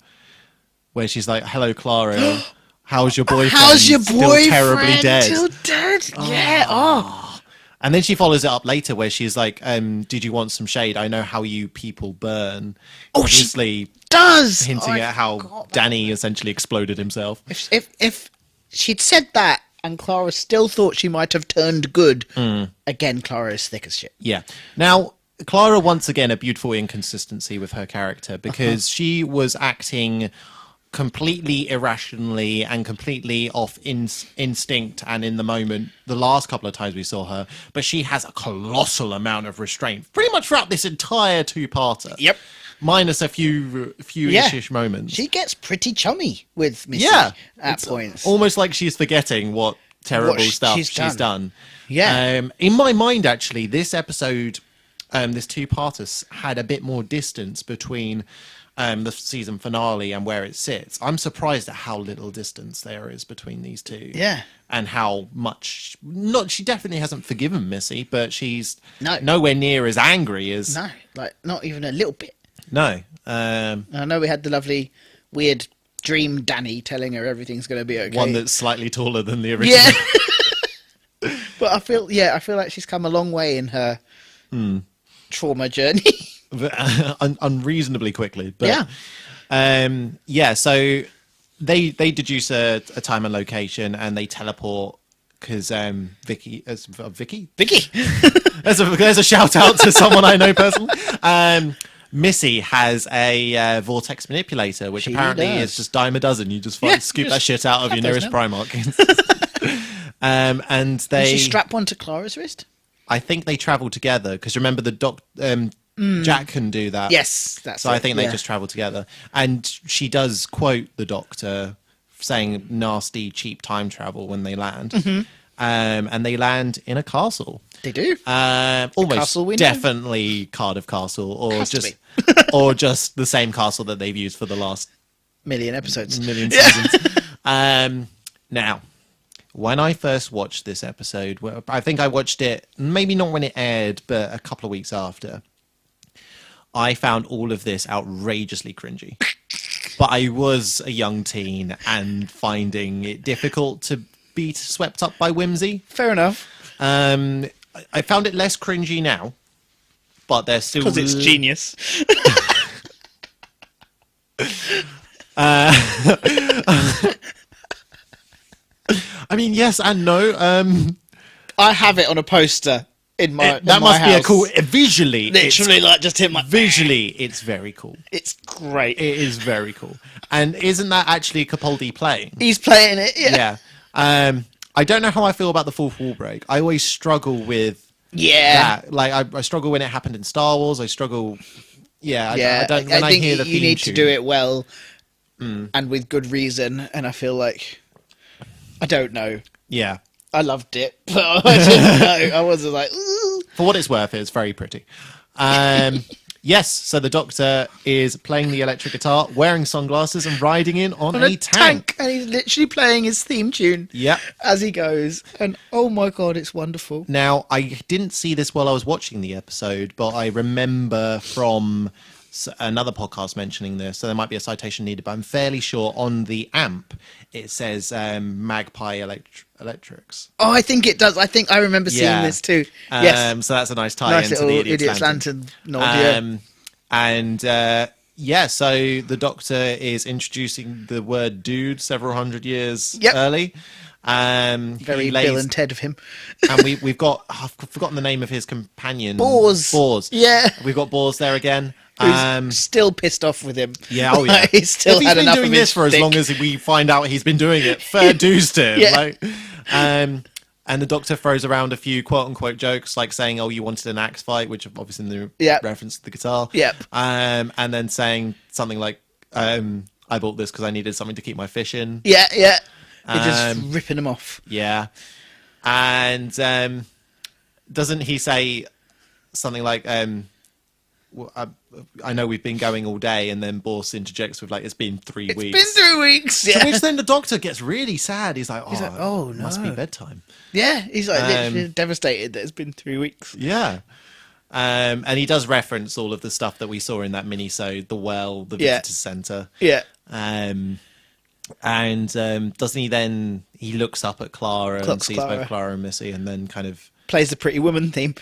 Speaker 3: where she's like, "Hello, Clara. How's your boyfriend?
Speaker 4: How's your
Speaker 3: Still
Speaker 4: boyfriend?
Speaker 3: terribly dead."
Speaker 4: Still dead? Yeah. Oh.
Speaker 3: And then she follows it up later where she's like, "Did you want some shade? I know how you people burn."
Speaker 4: Oh,
Speaker 3: Obviously
Speaker 4: Does
Speaker 3: hinting
Speaker 4: I
Speaker 3: at how
Speaker 4: forgot that.
Speaker 3: Danny essentially exploded himself.
Speaker 4: If she'd said that and Clara still thought she might have turned good, again, Clara is thick as shit.
Speaker 3: Yeah. Now, Clara, once again, a beautiful inconsistency with her character because she was acting completely irrationally and completely off instinct and in the moment the last couple of times we saw her, but she has a colossal amount of restraint pretty much throughout this entire two-parter.
Speaker 4: Yep.
Speaker 3: Minus a few ish moments.
Speaker 4: She gets pretty chummy with Missy
Speaker 3: Yeah.
Speaker 4: at
Speaker 3: It's
Speaker 4: points.
Speaker 3: almost like she's forgetting what terrible
Speaker 4: What
Speaker 3: stuff
Speaker 4: she's
Speaker 3: she's done.
Speaker 4: Yeah.
Speaker 3: In my mind, actually, this episode, this two-parter had a bit more distance between the season finale and where it sits. I'm surprised at how little distance there is between these two.
Speaker 4: Yeah.
Speaker 3: And how much... she definitely hasn't forgiven Missy, but she's
Speaker 4: No.
Speaker 3: nowhere near as angry as...
Speaker 4: No, like not even a little bit.
Speaker 3: No.
Speaker 4: I know we had the lovely, weird dream Danny telling her everything's going to be okay.
Speaker 3: One that's slightly taller than the original.
Speaker 4: Yeah. But I feel like she's come a long way in her trauma journey.
Speaker 3: Unreasonably quickly. But, yeah. So they deduce a time and location and they teleport because Vicky. There's a shout out to someone I know personally. Missy has a vortex manipulator, which
Speaker 4: She
Speaker 3: apparently
Speaker 4: does.
Speaker 3: is just dime a dozen. You just scoop that shit out of your nearest Primark. And
Speaker 4: Did
Speaker 3: they,
Speaker 4: she strap one to Clara's wrist?
Speaker 3: I think they travel together because remember Jack can do that.
Speaker 4: Yes, that's
Speaker 3: So I
Speaker 4: it,
Speaker 3: think they just travel together. And she does quote the Doctor saying nasty, cheap time travel when they land. And they land in a castle.
Speaker 4: They do.
Speaker 3: Almost
Speaker 4: castle we know.
Speaker 3: definitely Cardiff Castle, or
Speaker 4: Has to
Speaker 3: just or just the same castle that they've used for the last
Speaker 4: million episodes.
Speaker 3: million seasons. Now, when I first watched this episode, I think I watched it maybe not when it aired, but a couple of weeks after. I found all of this outrageously cringy. But I was a young teen and finding it difficult to be swept up by whimsy.
Speaker 4: Fair enough.
Speaker 3: I found it less cringy now, but there's still...
Speaker 4: Because it's genius.
Speaker 3: I mean, yes and no.
Speaker 4: I have it on a poster in my
Speaker 3: That
Speaker 4: in my
Speaker 3: must be a
Speaker 4: house.
Speaker 3: cool... Visually,
Speaker 4: Literally, like just hit my.
Speaker 3: visually, it's very cool.
Speaker 4: It's great.
Speaker 3: It is very cool. And isn't that actually Capaldi playing?
Speaker 4: He's playing it. Yeah.
Speaker 3: Yeah. I don't know how I feel about the fourth wall break. I always struggle with
Speaker 4: Yeah.
Speaker 3: that. Like, I struggle when it happened in Star Wars. I struggle... Yeah,
Speaker 4: Yeah.
Speaker 3: I don't... When I
Speaker 4: think
Speaker 3: hear the
Speaker 4: you
Speaker 3: theme
Speaker 4: need
Speaker 3: tune,
Speaker 4: to do it well and with good reason. And I feel like I don't know.
Speaker 3: Yeah.
Speaker 4: I loved it, but I didn't know. I wasn't like, ooh.
Speaker 3: For what it's worth, it's very pretty. Yes, so the Doctor is playing the electric guitar, wearing sunglasses, and riding in on a tank.
Speaker 4: And he's literally playing his theme tune
Speaker 3: Yep.
Speaker 4: as he goes. And oh my God, it's wonderful.
Speaker 3: Now, I didn't see this while I was watching the episode, but I remember from another podcast mentioning this, so there might be a citation needed, but I'm fairly sure on the amp it says Magpie Electrics.
Speaker 4: Oh, I think it does. I think I remember seeing this too. Yes.
Speaker 3: So that's a nice tie
Speaker 4: Nice
Speaker 3: into
Speaker 4: little
Speaker 3: the Idiot's Lantern.
Speaker 4: nod, yeah.
Speaker 3: And so the Doctor is introducing the word dude several hundred years early.
Speaker 4: Very Bill and Ted of him.
Speaker 3: And we've got, I've forgotten the name of his companion.
Speaker 4: Bores. Yeah.
Speaker 3: We've got Bores there again.
Speaker 4: Who's still pissed off with him.
Speaker 3: Yeah, oh yeah.
Speaker 4: He's still
Speaker 3: if he's
Speaker 4: had
Speaker 3: been
Speaker 4: enough
Speaker 3: doing
Speaker 4: of
Speaker 3: this
Speaker 4: his
Speaker 3: for as
Speaker 4: dick.
Speaker 3: long as we find out he's been doing it, fair dues to him.
Speaker 4: Yeah.
Speaker 3: Like, and the Doctor throws around a few quote-unquote jokes, like saying, oh, you wanted an axe fight, which obviously in the reference to the guitar.
Speaker 4: Yep.
Speaker 3: And then saying something like, I bought this because I needed something to keep my fish in.
Speaker 4: Yeah. They're just ripping him off.
Speaker 3: Yeah. And doesn't he say something like, well, I know we've been going all day, and then Bors interjects with like, it's been 3 weeks.
Speaker 4: It's been 3 weeks.
Speaker 3: To
Speaker 4: Yeah.
Speaker 3: which then the Doctor gets really sad. He's like,
Speaker 4: oh, no.
Speaker 3: must be bedtime.
Speaker 4: Yeah. He's like literally devastated that it's been 3 weeks.
Speaker 3: Yeah. And he does reference all of the stuff that we saw in that mini-sode, the well, the visitor centre.
Speaker 4: Yeah.
Speaker 3: And doesn't he then, he looks up at Clara and sees both Clara and Missy, and then kind of
Speaker 4: Plays the Pretty Woman theme.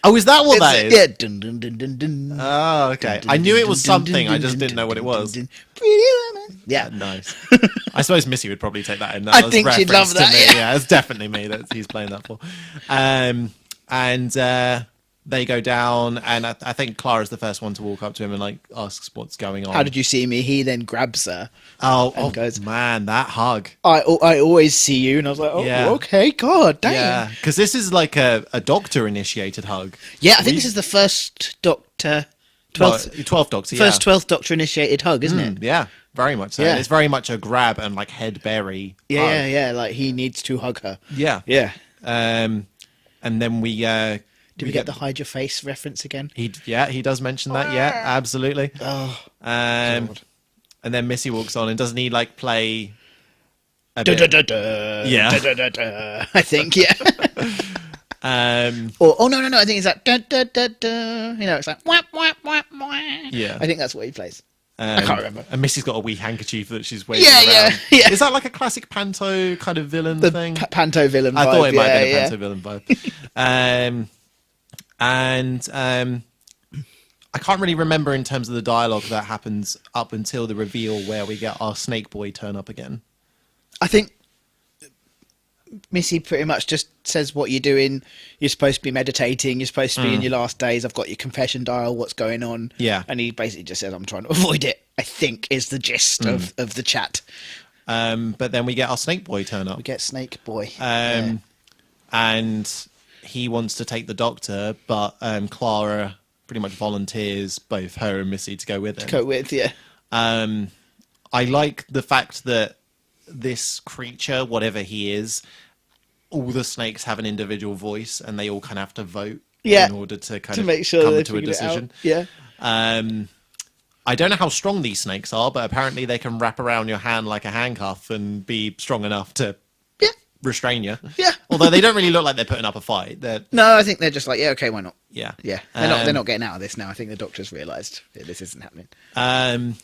Speaker 3: Oh, is that what that is?
Speaker 4: Yeah. Dun, dun, dun, dun, dun.
Speaker 3: Oh, okay. I knew it was something, I just didn't know what it was.
Speaker 4: Pretty Woman. Yeah.
Speaker 3: Nice. I suppose Missy would probably take that in.
Speaker 4: I think she'd love that,
Speaker 3: Me.
Speaker 4: yeah.
Speaker 3: Yeah, it's definitely me that he's playing that for. And they go down, and I think Clara's the first one to walk up to him and like asks what's going on.
Speaker 4: How did you see me? He then grabs her.
Speaker 3: Oh,
Speaker 4: goes,
Speaker 3: man, that hug.
Speaker 4: I always see you. And I was like, okay, God, damn.
Speaker 3: Yeah, because this is like a Doctor-initiated hug.
Speaker 4: Yeah, I think this is the first Doctor...
Speaker 3: 12th Doctor, yeah.
Speaker 4: First 12th Doctor initiated hug, isn't it?
Speaker 3: Yeah, very much so.
Speaker 4: Yeah.
Speaker 3: It's very much a grab and like head berry hug.
Speaker 4: Yeah, like he needs to hug her.
Speaker 3: Yeah.
Speaker 4: Yeah.
Speaker 3: And then we...
Speaker 4: Did we get the hide your face reference again?
Speaker 3: He does mention that. Yeah, absolutely.
Speaker 4: Oh,
Speaker 3: and then Missy walks on, and doesn't he like play? A
Speaker 4: da,
Speaker 3: bit?
Speaker 4: da, da, da,
Speaker 3: Yeah.
Speaker 4: da, da, da, da, I think, yeah. No, I think it's like da, da, da, da. You know, it's like wah, wah, wah, wah.
Speaker 3: Yeah.
Speaker 4: I think that's what he plays. I can't remember.
Speaker 3: And Missy's got a wee handkerchief that she's waving
Speaker 4: Yeah.
Speaker 3: Is that like a classic Panto kind of villain
Speaker 4: The
Speaker 3: thing?
Speaker 4: Panto villain vibe.
Speaker 3: I thought it might have been a
Speaker 4: yeah.
Speaker 3: Panto villain vibe. And I can't really remember in terms of the dialogue that happens up until the reveal where we get our Snake Boy turn up again.
Speaker 4: I think Missy pretty much just says what you're doing. You're supposed to be meditating. You're supposed to be in your last days. I've got your confession dial. What's going on?
Speaker 3: Yeah.
Speaker 4: And he basically just says, I'm trying to avoid it, I think is the gist of the chat.
Speaker 3: But then we get our Snake Boy turn up.
Speaker 4: We get Snake Boy.
Speaker 3: And he wants to take the Doctor, but Clara pretty much volunteers both her and Missy to go with him.
Speaker 4: Go with, yeah.
Speaker 3: I like the fact that this creature, whatever he is, all the snakes have an individual voice, and they all kind of have to vote in order to kind of
Speaker 4: make sure
Speaker 3: come
Speaker 4: they
Speaker 3: to a
Speaker 4: figure it out.
Speaker 3: decision.
Speaker 4: Yeah.
Speaker 3: I don't know how strong these snakes are, but apparently they can wrap around your hand like a handcuff and be strong enough to restrain you.
Speaker 4: Yeah.
Speaker 3: Although they don't really look like they're putting up a fight.
Speaker 4: No, I think they're just like, yeah, okay, why not?
Speaker 3: Yeah.
Speaker 4: Yeah. They're not getting out of this now. I think the Doctor's realised this isn't happening.
Speaker 3: And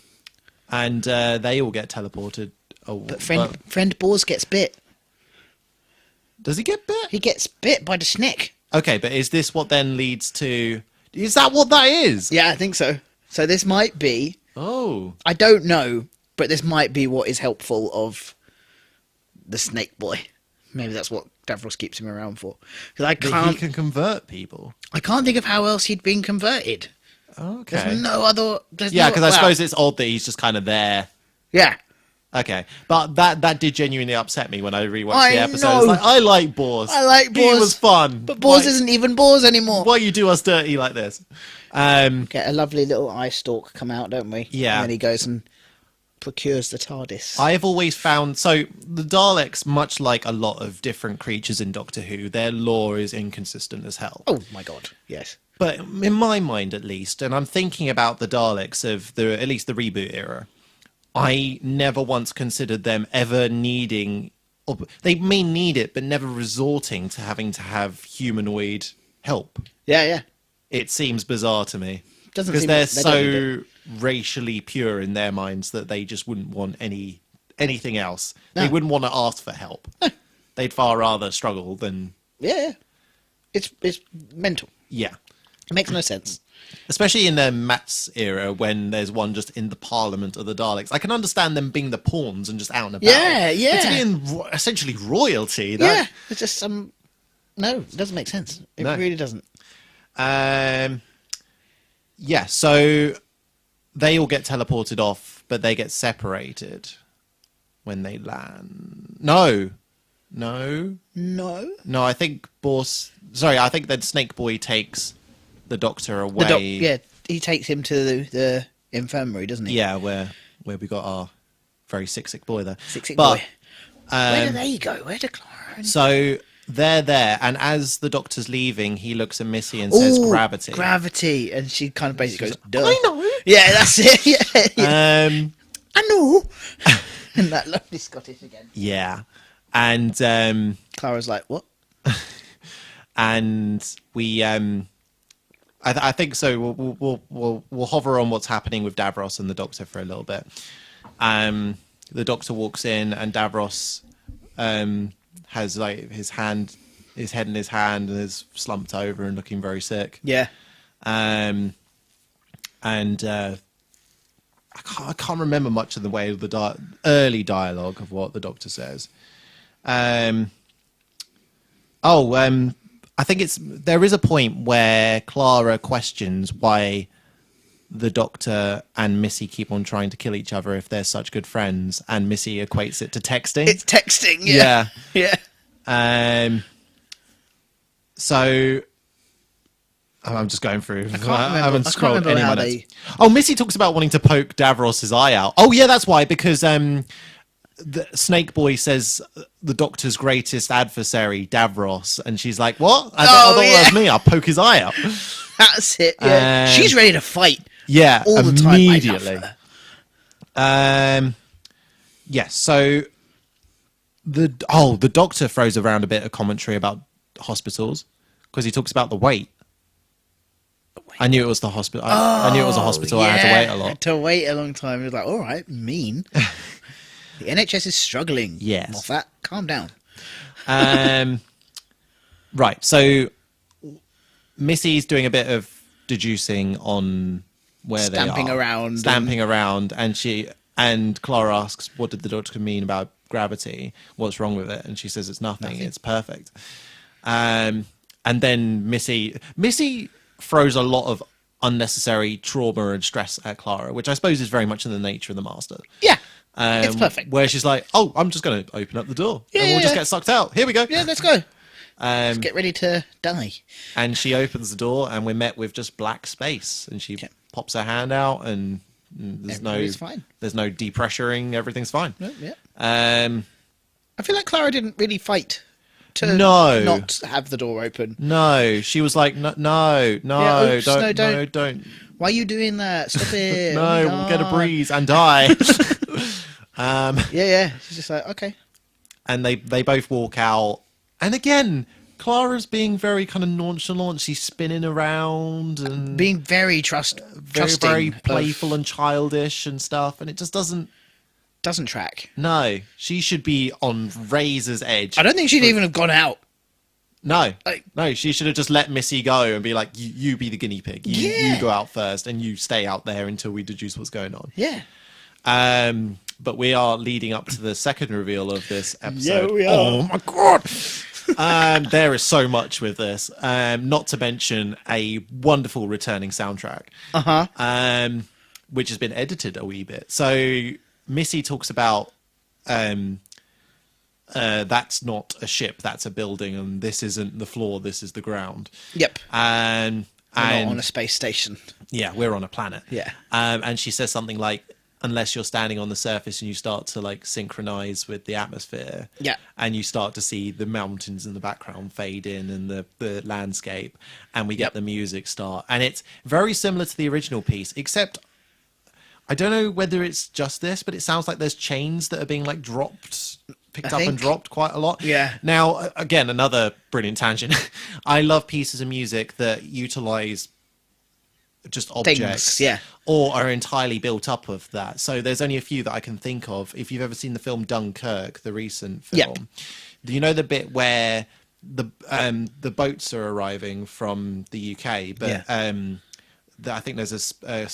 Speaker 3: they all get teleported. Oh,
Speaker 4: But friend Bors gets bit.
Speaker 3: Does he get bit?
Speaker 4: He gets bit by the snake.
Speaker 3: Okay, but is this what then leads to... Is that what that is?
Speaker 4: Yeah, I think so. So this might be...
Speaker 3: Oh.
Speaker 4: I don't know, but this might be what is helpful of the Snake Boy. Maybe that's what Davros keeps him around for. Because
Speaker 3: He can convert people.
Speaker 4: I can't think of how else he'd been converted.
Speaker 3: Okay.
Speaker 4: There's no other...
Speaker 3: Yeah, because I suppose it's odd that he's just kind of there.
Speaker 4: Yeah.
Speaker 3: Okay, but that did genuinely upset me when I rewatched
Speaker 4: I
Speaker 3: the episode.
Speaker 4: know.
Speaker 3: It's like, I like Bors.
Speaker 4: I like Bors.
Speaker 3: He was fun.
Speaker 4: But Bors
Speaker 3: Why-
Speaker 4: isn't even Bors anymore.
Speaker 3: Why you do us dirty like this?
Speaker 4: Get a lovely little eye stalk come out, don't we?
Speaker 3: Yeah.
Speaker 4: And then he goes and procures the TARDIS.
Speaker 3: I have always found... So, the Daleks, much like a lot of different creatures in Doctor Who, their lore is inconsistent as hell.
Speaker 4: Oh, my God. Yes.
Speaker 3: But in my mind, at least, and I'm thinking about the Daleks of at least the reboot era, I never once considered them ever needing... Or they may need it, but never resorting to having to have humanoid help.
Speaker 4: Yeah.
Speaker 3: It seems bizarre to me.
Speaker 4: Doesn't
Speaker 3: because
Speaker 4: seem
Speaker 3: they're
Speaker 4: they don't need it.
Speaker 3: so racially pure in their minds that they just wouldn't want anything else. They
Speaker 4: No.
Speaker 3: wouldn't want to ask for help. They'd far rather struggle than
Speaker 4: Yeah. It's mental.
Speaker 3: yeah.
Speaker 4: It makes no sense.
Speaker 3: Especially in Matt's era, when there's one just in the Parliament of the Daleks. I can understand them being the pawns and just out and about.
Speaker 4: Yeah, yeah.
Speaker 3: But to be in essentially royalty,
Speaker 4: Yeah,
Speaker 3: that,
Speaker 4: it's just some. No, it doesn't make sense. It
Speaker 3: No.
Speaker 4: really doesn't.
Speaker 3: yeah, so they all get teleported off, but they get separated when they land. No,
Speaker 4: No.
Speaker 3: I think I think that Snake Boy takes the Doctor away.
Speaker 4: Yeah, he takes him to the infirmary, doesn't he?
Speaker 3: Yeah, where we got our very sick boy there.
Speaker 4: Sick
Speaker 3: But,
Speaker 4: boy. Where do they go? Where do Clara and...
Speaker 3: So they're there, and as the Doctor's leaving, he looks at Missy and says,
Speaker 4: Ooh,
Speaker 3: "Gravity."
Speaker 4: Gravity, and she kind of basically goes, "Duh."
Speaker 3: I know.
Speaker 4: Yeah, that's it. Yeah. I know. And that lovely Scottish again.
Speaker 3: Yeah, and
Speaker 4: Clara's like, "What?"
Speaker 3: and we I think so. We'll hover on what's happening with Davros and the Doctor for a little bit. The Doctor walks in, and Davros has like his head in his hand, and is slumped over and looking very sick.
Speaker 4: Yeah.
Speaker 3: And I can't remember much of the way of the early dialogue of what the Doctor says. I think there is a point where Clara questions why the Doctor and Missy keep on trying to kill each other if they're such good friends, and Missy equates it to texting.
Speaker 4: It's texting. Yeah.
Speaker 3: Yeah.
Speaker 4: Yeah.
Speaker 3: So I'm just going through. I haven't
Speaker 4: I
Speaker 3: scrolled
Speaker 4: can't remember
Speaker 3: any of
Speaker 4: how
Speaker 3: my notes.
Speaker 4: they...
Speaker 3: Oh, Missy talks about wanting to poke Davros's eye out. Oh, yeah, that's why, because the Snake Boy says the Doctor's greatest adversary, Davros, and she's like, "What? I thought that was me. I'll poke his eye out."
Speaker 4: That's it. Yeah. She's ready to fight.
Speaker 3: Yeah,
Speaker 4: All the time.
Speaker 3: immediately.
Speaker 4: I love her.
Speaker 3: Yes, so the Doctor throws around a bit of commentary about hospitals because he talks about the wait. I knew it was the hospital. I knew it was a hospital. I had to wait a lot.
Speaker 4: To wait a long time. He was like, all right, mean. The NHS is struggling.
Speaker 3: Yes.
Speaker 4: Moffat, calm down.
Speaker 3: Right, so Missy's doing a bit of deducing on where
Speaker 4: Stamping
Speaker 3: they are.
Speaker 4: around
Speaker 3: Stamping around, and Clara asks, "What did the Doctor mean about gravity? What's wrong with it?" And she says, "It's nothing. It's perfect." And then Missy throws a lot of unnecessary trauma and stress at Clara, which I suppose is very much in the nature of the Master.
Speaker 4: Yeah. It's perfect.
Speaker 3: Where she's like, "Oh, I'm just going to open up the door, and we'll just get sucked out. Here we go."
Speaker 4: Yeah, let's go. Let's get ready to die.
Speaker 3: And she opens the door, and we're met with just black space. And she pops her hand out, and
Speaker 4: Everybody's fine.
Speaker 3: there's no depressuring. Everything's fine.
Speaker 4: Yeah.
Speaker 3: I
Speaker 4: feel like Clara didn't really fight to
Speaker 3: No.
Speaker 4: not have the door open.
Speaker 3: No, she was like, no,
Speaker 4: oops,
Speaker 3: don't.
Speaker 4: Why are you doing that? Stop it.
Speaker 3: No, we'll get a breeze and die.
Speaker 4: Yeah. She's just like, okay.
Speaker 3: And they both walk out. And again, Clara's being very kind of nonchalant. She's spinning around and
Speaker 4: Being very trusting.
Speaker 3: very playful and childish and stuff. And it just doesn't
Speaker 4: track.
Speaker 3: No, she should be on razor's edge.
Speaker 4: I don't think she'd even have gone out.
Speaker 3: No,
Speaker 4: Like-
Speaker 3: no, she should have just let Missy go and be like, you be the guinea pig. You go out first and you stay out there until we deduce what's going on.
Speaker 4: Yeah.
Speaker 3: But we are leading up to the second reveal of this episode.
Speaker 4: Yeah, we are.
Speaker 3: Oh my god! There is so much with this. Not to mention a wonderful returning soundtrack. Which has been edited a wee bit. So Missy talks about that's not a ship, that's a building, and this isn't the floor, this is the ground.
Speaker 4: Yep.
Speaker 3: And
Speaker 4: We're not on a space station.
Speaker 3: yeah, we're on a planet.
Speaker 4: Yeah.
Speaker 3: And she says something like, unless you're standing on the surface and you start to like synchronize with the atmosphere.
Speaker 4: Yeah.
Speaker 3: And you start to see the mountains in the background fade in and the landscape, and we get the music start. And it's very similar to the original piece, except I don't know whether it's just this, but it sounds like there's chains that are being like picked up and dropped quite a lot.
Speaker 4: Yeah.
Speaker 3: Now, again, another brilliant tangent. I love pieces of music that utilize just objects,
Speaker 4: yeah.
Speaker 3: or are entirely built up of that. So there's only a few that I can think of. If you've ever seen the film Dunkirk, the recent film, do you know the bit where the boats are arriving from the UK, but I think there's a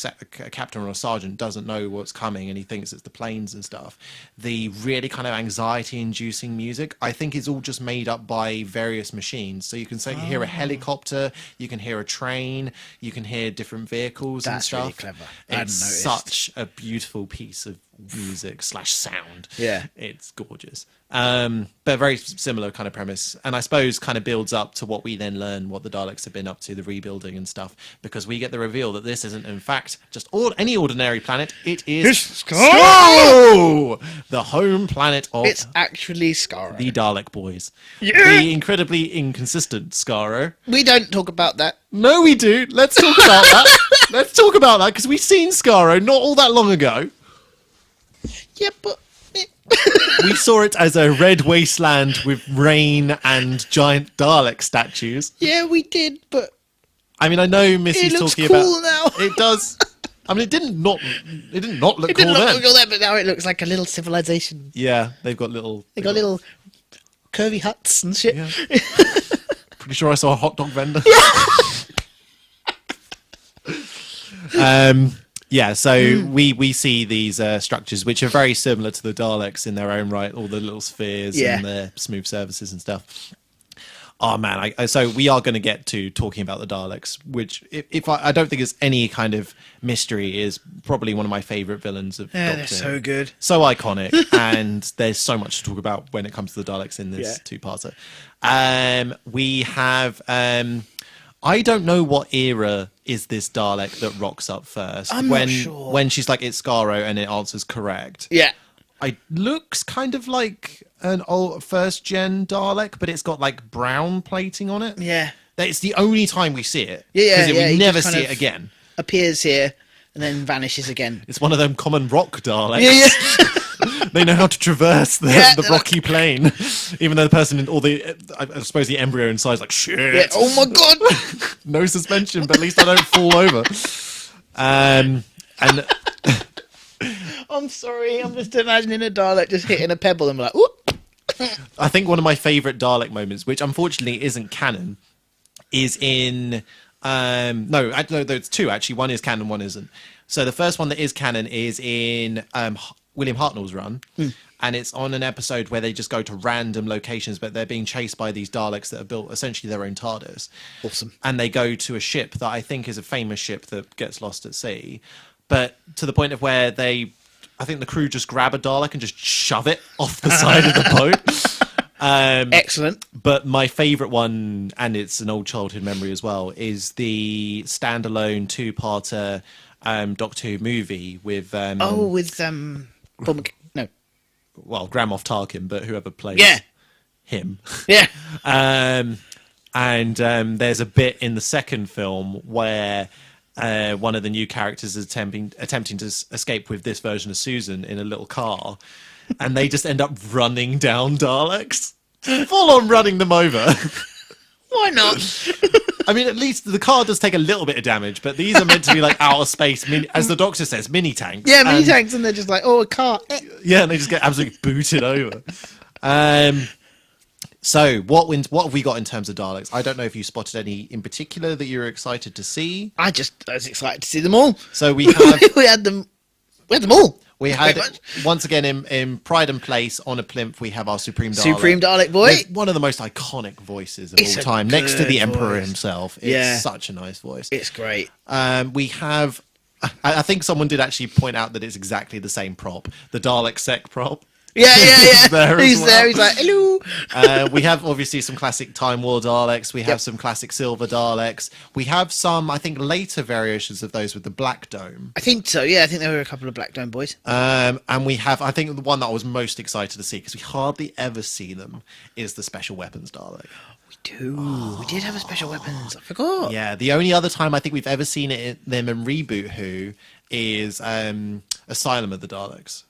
Speaker 3: captain or a sergeant doesn't know what's coming and he thinks it's the planes and stuff. The really kind of anxiety-inducing music, I think, is all just made up by various machines. So you can hear a helicopter, you can hear a train, you can hear different vehicles and stuff.
Speaker 4: That's really clever. I hadn't
Speaker 3: It's
Speaker 4: noticed.
Speaker 3: such a beautiful piece of music / sound.
Speaker 4: Yeah.
Speaker 3: It's gorgeous. But very similar kind of premise, and I suppose kind of builds up to what we then learn what the Daleks have been up to, the rebuilding and stuff, because we get the reveal that this isn't in fact just any ordinary planet. It is Skaro, the home planet of
Speaker 4: It's actually Skaro.
Speaker 3: the Dalek boys. The incredibly inconsistent Skaro.
Speaker 4: We don't talk about that.
Speaker 3: No, we do. Let's talk about that. Let's talk about that, because we've seen Skaro not all that long ago.
Speaker 4: Yeah, but
Speaker 3: We saw it as a red wasteland with rain and giant Dalek statues.
Speaker 4: yeah, we did. But
Speaker 3: I mean, I know Missy's
Speaker 4: it looks
Speaker 3: talking
Speaker 4: cool
Speaker 3: about.
Speaker 4: now.
Speaker 3: It does. I mean, it did not look
Speaker 4: It
Speaker 3: cool
Speaker 4: didn't
Speaker 3: then.
Speaker 4: look like all that, but now it looks like a little civilization.
Speaker 3: Yeah, they've got little.
Speaker 4: They got little curvy huts and shit.
Speaker 3: Yeah. Pretty sure I saw a hot dog vendor. Yeah, so we see these structures which are very similar to the Daleks in their own right, all the little spheres and the smooth surfaces and stuff. Oh man, so we are going to get to talking about the Daleks, which if I don't think it's any kind of mystery, is probably one of my favourite villains of
Speaker 4: Yeah,
Speaker 3: Doctor
Speaker 4: they're
Speaker 3: Who.
Speaker 4: so good.
Speaker 3: So iconic, and there's so much to talk about when it comes to the Daleks in this two-parter. We have... I don't know what era is this Dalek that rocks up first.
Speaker 4: I'm not sure.
Speaker 3: When she's like, it's Skaro, and it answers correct.
Speaker 4: Yeah.
Speaker 3: It looks kind of like an old first-gen Dalek, but it's got like brown plating on it.
Speaker 4: Yeah.
Speaker 3: It's the only time we see it.
Speaker 4: Yeah,
Speaker 3: Because
Speaker 4: he
Speaker 3: we never
Speaker 4: just
Speaker 3: see
Speaker 4: kind
Speaker 3: it
Speaker 4: of
Speaker 3: again.
Speaker 4: Appears here and then vanishes again.
Speaker 3: It's one of them common rock Daleks.
Speaker 4: Yeah, yeah.
Speaker 3: They know how to traverse the
Speaker 4: Yeah,
Speaker 3: rocky plane, even though the person in I suppose the embryo inside is like, shit.
Speaker 4: Yeah. Oh my god.
Speaker 3: No suspension, but at least I don't fall over. And
Speaker 4: I'm sorry. I'm just imagining a Dalek just hitting a pebble and be like, whoop.
Speaker 3: I think one of my favourite Dalek moments, which unfortunately isn't canon, is in... no, there's two actually. One is canon, one isn't. So the first one that is canon is in William Hartnell's run, and it's on an episode where they just go to random locations, but they're being chased by these Daleks that have built essentially their own TARDIS.
Speaker 4: Awesome.
Speaker 3: And they go to a ship that I think is a famous ship that gets lost at sea, but to the point of where I think the crew just grab a Dalek and just shove it off the side of the boat.
Speaker 4: Excellent.
Speaker 3: But my favourite one, and it's an old childhood memory as well, is the standalone two-parter Doctor Who movie with...
Speaker 4: Paul no.
Speaker 3: Well, Grand Moff Tarkin, but whoever plays him.
Speaker 4: Yeah.
Speaker 3: And there's a bit in the second film where one of the new characters is attempting to escape with this version of Susan in a little car, and they just end up running down Daleks. Full on running them over.
Speaker 4: Why not?
Speaker 3: I mean, at least the car does take a little bit of damage, but these are meant to be like outer space, as the Doctor says, mini tanks.
Speaker 4: Yeah, mini tanks, and they're just like, oh, a car.
Speaker 3: Yeah, and they just get absolutely booted over. So, what have we got in terms of Daleks? I don't know if you spotted any in particular that you're excited to see.
Speaker 4: I was excited to see them all.
Speaker 3: So we have
Speaker 4: we had them all.
Speaker 3: we
Speaker 4: Very
Speaker 3: had
Speaker 4: much.
Speaker 3: once again in Pride and Place on a plinth we have our Supreme Dalek.
Speaker 4: Supreme Dalek boy.
Speaker 3: With one of the most iconic voices of
Speaker 4: It's
Speaker 3: all
Speaker 4: a
Speaker 3: time, next to the
Speaker 4: good
Speaker 3: Emperor
Speaker 4: voice.
Speaker 3: himself. It's
Speaker 4: Yeah.
Speaker 3: such a nice voice.
Speaker 4: It's great.
Speaker 3: We have. I think someone did actually point out that it's exactly the same prop, the Dalek Sec prop.
Speaker 4: Yeah.
Speaker 3: He's there as
Speaker 4: He's
Speaker 3: well.
Speaker 4: there. He's like, hello.
Speaker 3: We have obviously some classic Time War Daleks. We have some classic Silver Daleks. We have some, I think, later variations of those with the Black Dome.
Speaker 4: I think so. Yeah, I think there were a couple of Black Dome boys.
Speaker 3: And we have, I think, the one that I was most excited to see because we hardly ever see them is the Special Weapons Dalek.
Speaker 4: We did have a special weapons. I forgot.
Speaker 3: Yeah, the only other time I think we've ever seen them in Reboot Who is Asylum of the Daleks.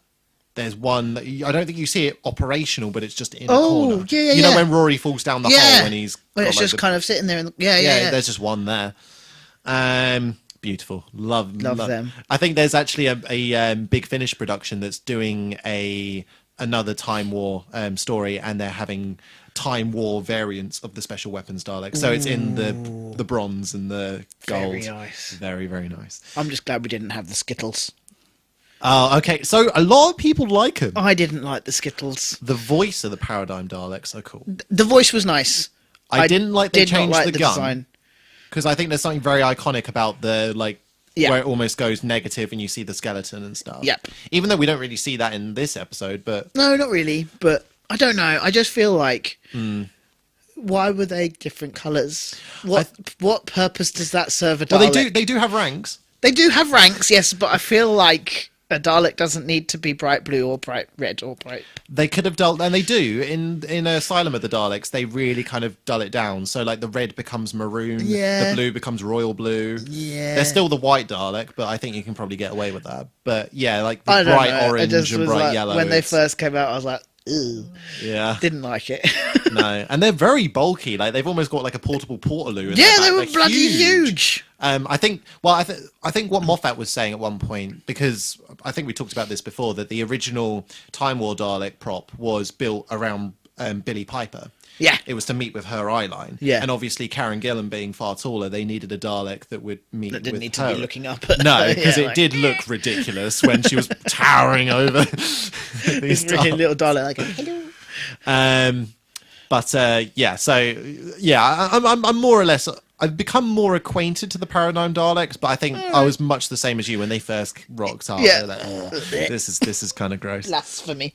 Speaker 3: There's one that I don't think you see it operational, but it's just in a corner.
Speaker 4: Yeah,
Speaker 3: you know when Rory falls down the hole and he's
Speaker 4: Well,
Speaker 3: got,
Speaker 4: it's
Speaker 3: like,
Speaker 4: just kind of sitting there. Yeah.
Speaker 3: There's just one there. Beautiful. Love
Speaker 4: them.
Speaker 3: I think there's actually a Big Finish production that's doing another Time War story, and they're having Time War variants of the special weapons Daleks. So it's in the bronze and the gold.
Speaker 4: Very nice.
Speaker 3: Very, very nice.
Speaker 4: I'm just glad we didn't have the Skittles.
Speaker 3: Oh, okay. So a lot of people like them.
Speaker 4: I didn't like the Skittles.
Speaker 3: The voice of the Paradigm Daleks are cool.
Speaker 4: The voice was nice.
Speaker 3: I didn't like they
Speaker 4: did not
Speaker 3: changed
Speaker 4: like
Speaker 3: the gun.
Speaker 4: design.
Speaker 3: Because I think there's something very iconic about the
Speaker 4: Yeah.
Speaker 3: where it almost goes negative and you see the skeleton and stuff.
Speaker 4: Yep.
Speaker 3: Even though we don't really see that in this episode, but
Speaker 4: No, not really. But I don't know. I just feel like why were they different colours? What purpose does that serve a Dalek?
Speaker 3: well, they do have ranks.
Speaker 4: They do have ranks, yes, but I feel like a Dalek doesn't need to be bright blue or bright red or bright.
Speaker 3: They could have dulled, and they do in Asylum of the Daleks. They really kind of dull it down. So like the red becomes maroon,
Speaker 4: Yeah.
Speaker 3: the blue becomes royal blue.
Speaker 4: Yeah.
Speaker 3: They're still the white Dalek, but I think you can probably get away with that. But yeah, like the
Speaker 4: I don't
Speaker 3: bright
Speaker 4: know.
Speaker 3: orange
Speaker 4: It just
Speaker 3: and
Speaker 4: was
Speaker 3: bright
Speaker 4: like,
Speaker 3: yellow.
Speaker 4: when they
Speaker 3: it's-
Speaker 4: first came out, I was like, ew.
Speaker 3: yeah,
Speaker 4: Didn't like it.
Speaker 3: no, and they're very bulky. Like they've almost got like a portable Portaloo. in
Speaker 4: Yeah,
Speaker 3: their
Speaker 4: they
Speaker 3: back.
Speaker 4: were
Speaker 3: They're
Speaker 4: bloody huge.
Speaker 3: I think. Well, I think what Moffat was saying at one point, because I think we talked about this before, that the original Time War Dalek prop was built around Billie Piper.
Speaker 4: Yeah.
Speaker 3: It was to meet with her eye line.
Speaker 4: Yeah.
Speaker 3: And obviously, Karen Gillan being far taller, they needed a Dalek that would meet
Speaker 4: That didn't
Speaker 3: with
Speaker 4: need
Speaker 3: her.
Speaker 4: to be looking up at
Speaker 3: No,
Speaker 4: her.
Speaker 3: because
Speaker 4: Yeah,
Speaker 3: it
Speaker 4: like,
Speaker 3: did look ridiculous when she was towering over
Speaker 4: This
Speaker 3: these
Speaker 4: really
Speaker 3: Daleks.
Speaker 4: little Dalek, like, hello.
Speaker 3: Yeah, so yeah, I'm more or less. I've become more acquainted to the Paradigm Daleks, but I think I was much the same as you when they first rocked up.
Speaker 4: Yeah.
Speaker 3: Like, "Ugh, this is kind of gross.
Speaker 4: Blasphemy.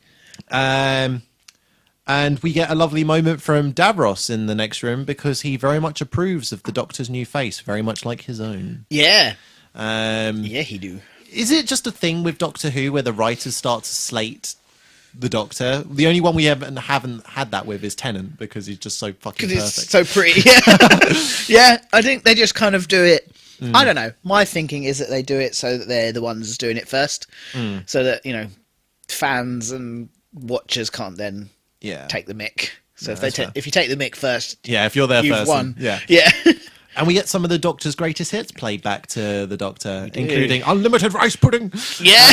Speaker 3: And we get a lovely moment from Davros in the next room because he very much approves of the Doctor's new face, very much like his own.
Speaker 4: Yeah.
Speaker 3: Um,
Speaker 4: Yeah, he do.
Speaker 3: Is it just a thing with Doctor Who where the writers start to slate the Doctor? The only one we haven't had that with is Tennant because he's just so fucking
Speaker 4: Because
Speaker 3: perfect.
Speaker 4: it's so pretty. Yeah, I think they just kind of do it. I don't know. My thinking is that they do it so that they're the ones doing it first. So that, fans and watchers can't then
Speaker 3: yeah.
Speaker 4: take the mick. So
Speaker 3: Yeah, that's fair.
Speaker 4: if you take the mick first,
Speaker 3: Yeah, if you're there
Speaker 4: you've
Speaker 3: first.
Speaker 4: won.
Speaker 3: Yeah.
Speaker 4: Yeah.
Speaker 3: And we get some of the Doctor's greatest hits played back to the Doctor, including Unlimited Rice Pudding,
Speaker 4: Yeah.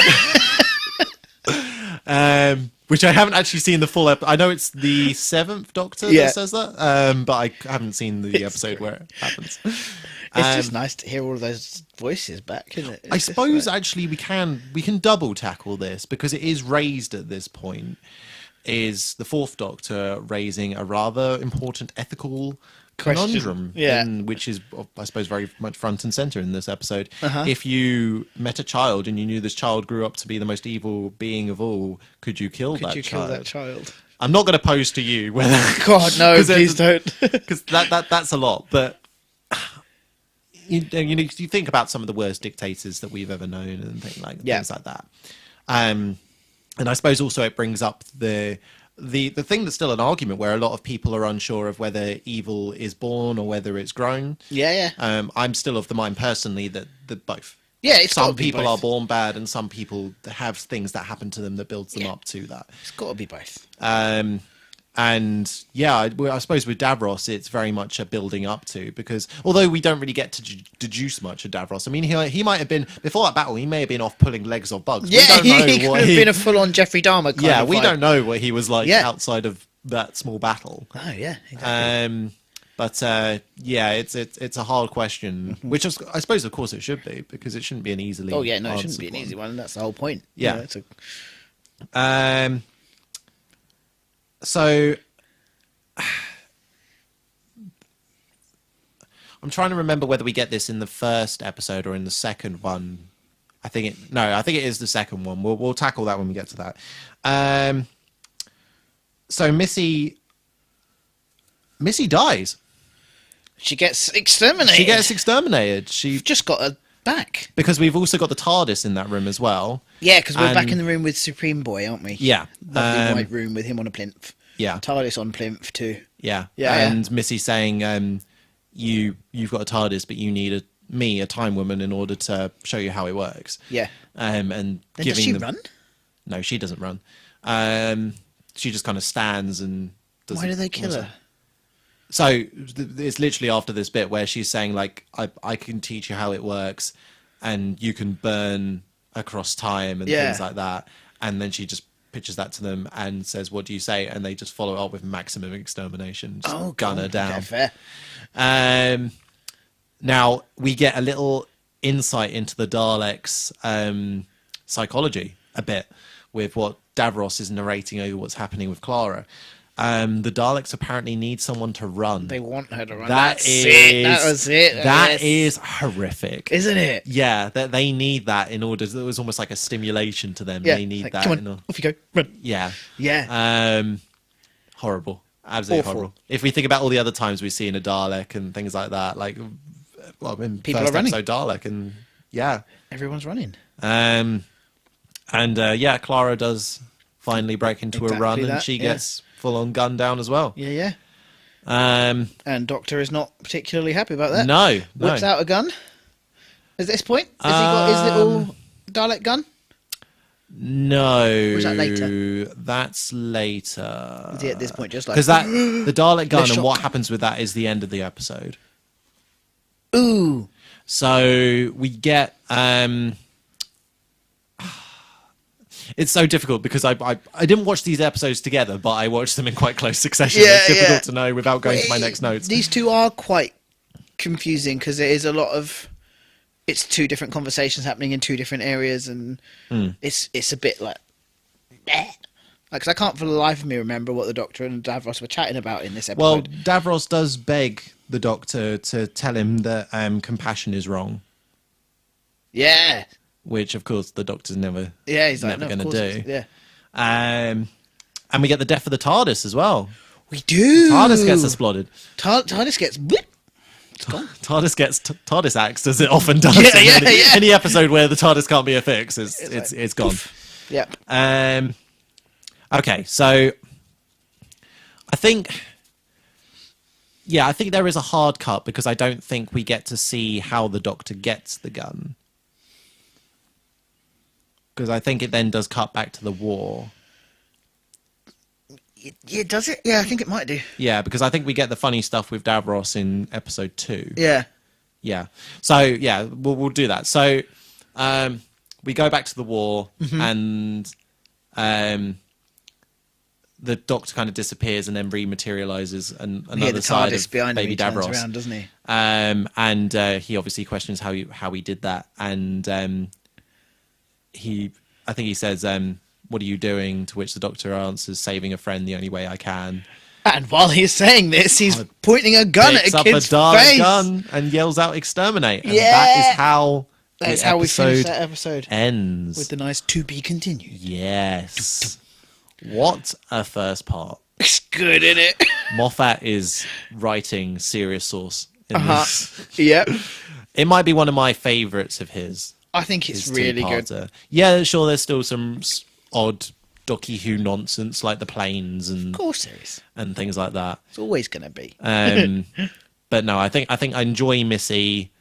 Speaker 3: which I haven't actually seen the full episode. I know it's the 7th Doctor
Speaker 4: Yeah.
Speaker 3: that says that, but I haven't seen the episode where it happens.
Speaker 4: It's just nice to hear all of those voices back, isn't it?
Speaker 3: I
Speaker 4: It's just
Speaker 3: suppose
Speaker 4: like-
Speaker 3: actually we can double tackle this because it is raised at this point. Is the 4th Doctor raising a rather important ethical
Speaker 4: Question.
Speaker 3: conundrum,
Speaker 4: Yeah.
Speaker 3: which is, I suppose, very much front and center in this episode.
Speaker 4: Uh-huh.
Speaker 3: If you met a child and you knew this child grew up to be the most evil being of all, could you kill
Speaker 4: Could
Speaker 3: that
Speaker 4: you
Speaker 3: child?
Speaker 4: kill that child?
Speaker 3: I'm not going to pose to you whether
Speaker 4: God, no,
Speaker 3: 'Cause
Speaker 4: please don't.
Speaker 3: because that's a lot. But you think about some of the worst dictators that we've ever known and things like that. And I suppose also it brings up the thing that's still an argument where a lot of people are unsure of whether evil is born or whether it's grown.
Speaker 4: Yeah.
Speaker 3: I'm still of the mind personally that both.
Speaker 4: Yeah, it's gotta
Speaker 3: Some
Speaker 4: be
Speaker 3: people
Speaker 4: both.
Speaker 3: are born bad and some people have things that happen to them that builds them up to that.
Speaker 4: It's got to be both.
Speaker 3: And yeah, I suppose with Davros, it's very much a building up to, because although we don't really get to deduce much of Davros, I mean, he might have been, before that battle, he may have been off pulling legs of bugs.
Speaker 4: Yeah,
Speaker 3: we don't know
Speaker 4: he could
Speaker 3: what
Speaker 4: have been a full-on Jeffrey Dahmer kind of
Speaker 3: we
Speaker 4: vibe.
Speaker 3: don't know what he was like
Speaker 4: Yeah.
Speaker 3: outside of that small battle.
Speaker 4: Oh, yeah, exactly.
Speaker 3: But it's a hard question, which is, I suppose, of course, it should be, because it shouldn't be an easily.
Speaker 4: Oh, yeah, no, it shouldn't be an
Speaker 3: answered
Speaker 4: easy one. That's the whole point.
Speaker 3: Yeah.
Speaker 4: It's a...
Speaker 3: So I'm trying to remember whether we get this in the first episode or in the second one. I think it is the second one. We'll tackle that when we get to that. So Missy dies.
Speaker 4: She gets exterminated.
Speaker 3: She gets exterminated.
Speaker 4: We've just got her back.
Speaker 3: Because we've also got the TARDIS in that room as well.
Speaker 4: Yeah, because we're back
Speaker 3: And-
Speaker 4: in the room with Supreme Boy, aren't we?
Speaker 3: Yeah.
Speaker 4: Lovely white room with him on a plinth.
Speaker 3: Yeah.
Speaker 4: TARDIS on plinth too.
Speaker 3: Yeah.
Speaker 4: Yeah,
Speaker 3: And Missy saying, you've got a TARDIS, but you need a time woman in order to show you how it works.
Speaker 4: Yeah.
Speaker 3: And
Speaker 4: Then
Speaker 3: giving
Speaker 4: does she
Speaker 3: them...
Speaker 4: run?
Speaker 3: No, she doesn't run. She just kind of stands and does.
Speaker 4: Why do they kill her?
Speaker 3: So it's literally after this bit where she's saying like, I can teach you how it works, and you can burn across time and
Speaker 4: Yeah.
Speaker 3: things like that. And then she just pitches that to them and says, what do you say? And they just follow it up with maximum extermination. Just gun her down.
Speaker 4: Okay, fair.
Speaker 3: Now we get a little insight into the Daleks' psychology a bit with what Davros is narrating over what's happening with Clara. The Daleks apparently need someone to run.
Speaker 4: They want her to run.
Speaker 3: That
Speaker 4: That's it. That was it.
Speaker 3: That
Speaker 4: Yes.
Speaker 3: is horrific,
Speaker 4: Isn't it?
Speaker 3: Yeah, that they need that in order. It was almost like a stimulation to them.
Speaker 4: Yeah.
Speaker 3: They need
Speaker 4: Like,
Speaker 3: that.
Speaker 4: come on, off you go. Run.
Speaker 3: Yeah,
Speaker 4: Yeah.
Speaker 3: horrible, absolutely
Speaker 4: Awful.
Speaker 3: horrible. If we think about all the other times we've seen a Dalek and things like that, like, well, in
Speaker 4: People
Speaker 3: first
Speaker 4: are running.
Speaker 3: episode Dalek, and yeah,
Speaker 4: Everyone's running.
Speaker 3: yeah, Clara does finally break into a
Speaker 4: Exactly
Speaker 3: run, and
Speaker 4: that,
Speaker 3: she
Speaker 4: yeah.
Speaker 3: gets full on gunned down as well.
Speaker 4: Yeah, yeah. And Doctor is not particularly happy about that.
Speaker 3: No, no.
Speaker 4: Whips out a gun. At this point, has he got his little Dalek gun?
Speaker 3: No,
Speaker 4: Or is that later?
Speaker 3: That's later.
Speaker 4: Is he at this point just like
Speaker 3: Because that the Dalek gun
Speaker 4: Let's
Speaker 3: and what
Speaker 4: shock.
Speaker 3: happens with that is the end of the episode.
Speaker 4: ooh?
Speaker 3: So we get it's so difficult because I didn't watch these episodes together, but I watched them in quite close succession.
Speaker 4: Yeah,
Speaker 3: It's difficult
Speaker 4: yeah.
Speaker 3: to know without going to my next notes.
Speaker 4: These two are quite confusing because there is a lot of. It's two different conversations happening in two different areas, and it's a bit like. Because I can't for the life of me remember what the Doctor and Davros were chatting about in this
Speaker 3: Well,
Speaker 4: episode.
Speaker 3: Davros does beg the Doctor to tell him that compassion is wrong,
Speaker 4: Yeah,
Speaker 3: which of course the Doctor's never
Speaker 4: yeah. He's like,
Speaker 3: never
Speaker 4: no,
Speaker 3: going
Speaker 4: of
Speaker 3: to
Speaker 4: course
Speaker 3: do.
Speaker 4: it's- Yeah,
Speaker 3: And we get the death of the TARDIS as well.
Speaker 4: we do.
Speaker 3: TARDIS gets exploded.
Speaker 4: TARDIS gets. Whip. It's gone.
Speaker 3: TARDIS gets TARDIS axed as it often does.
Speaker 4: Yeah,
Speaker 3: in
Speaker 4: yeah,
Speaker 3: any,
Speaker 4: yeah.
Speaker 3: any episode where the TARDIS can't be a fix, it's gone.
Speaker 4: Yep.
Speaker 3: Okay, so I think there is a hard cut because I don't think we get to see how the Doctor gets the gun. Because I think it then does cut back to the war.
Speaker 4: Yeah, does it? Yeah, I think it might do.
Speaker 3: Yeah, because I think we get the funny stuff with Davros in episode 2.
Speaker 4: Yeah.
Speaker 3: Yeah. So yeah, we'll do that. So we go back to the war, and the Doctor kind of disappears and then rematerializes
Speaker 4: Yeah,
Speaker 3: another
Speaker 4: the
Speaker 3: side
Speaker 4: TARDIS
Speaker 3: of
Speaker 4: behind him,
Speaker 3: baby
Speaker 4: he turns
Speaker 3: Davros.
Speaker 4: around, doesn't he?
Speaker 3: And he obviously questions how he did that, and I think he says, "What are you doing?" To which the Doctor answers, "Saving a friend the only way I can."
Speaker 4: And while he's saying this, he's pointing a gun at
Speaker 3: Picks
Speaker 4: a
Speaker 3: up
Speaker 4: kid's
Speaker 3: a Dalek
Speaker 4: face.
Speaker 3: gun and yells out "Exterminate!" And
Speaker 4: Yeah.
Speaker 3: that is how
Speaker 4: That's
Speaker 3: the
Speaker 4: how we finish
Speaker 3: episode
Speaker 4: that episode.
Speaker 3: ends.
Speaker 4: With the nice "to be continued."
Speaker 3: Yes. What a first part.
Speaker 4: It's good, isn't it?
Speaker 3: Moffat is writing serious sauce in this.
Speaker 4: Yep.
Speaker 3: It might be one of my favourites of his.
Speaker 4: I think it's
Speaker 3: his
Speaker 4: really good.
Speaker 3: two-parter. Yeah, sure, there's still some odd Doctor Who nonsense like the planes
Speaker 4: Of course there is.
Speaker 3: and things like that.
Speaker 4: It's always going to be.
Speaker 3: But no, I think I enjoy Missy.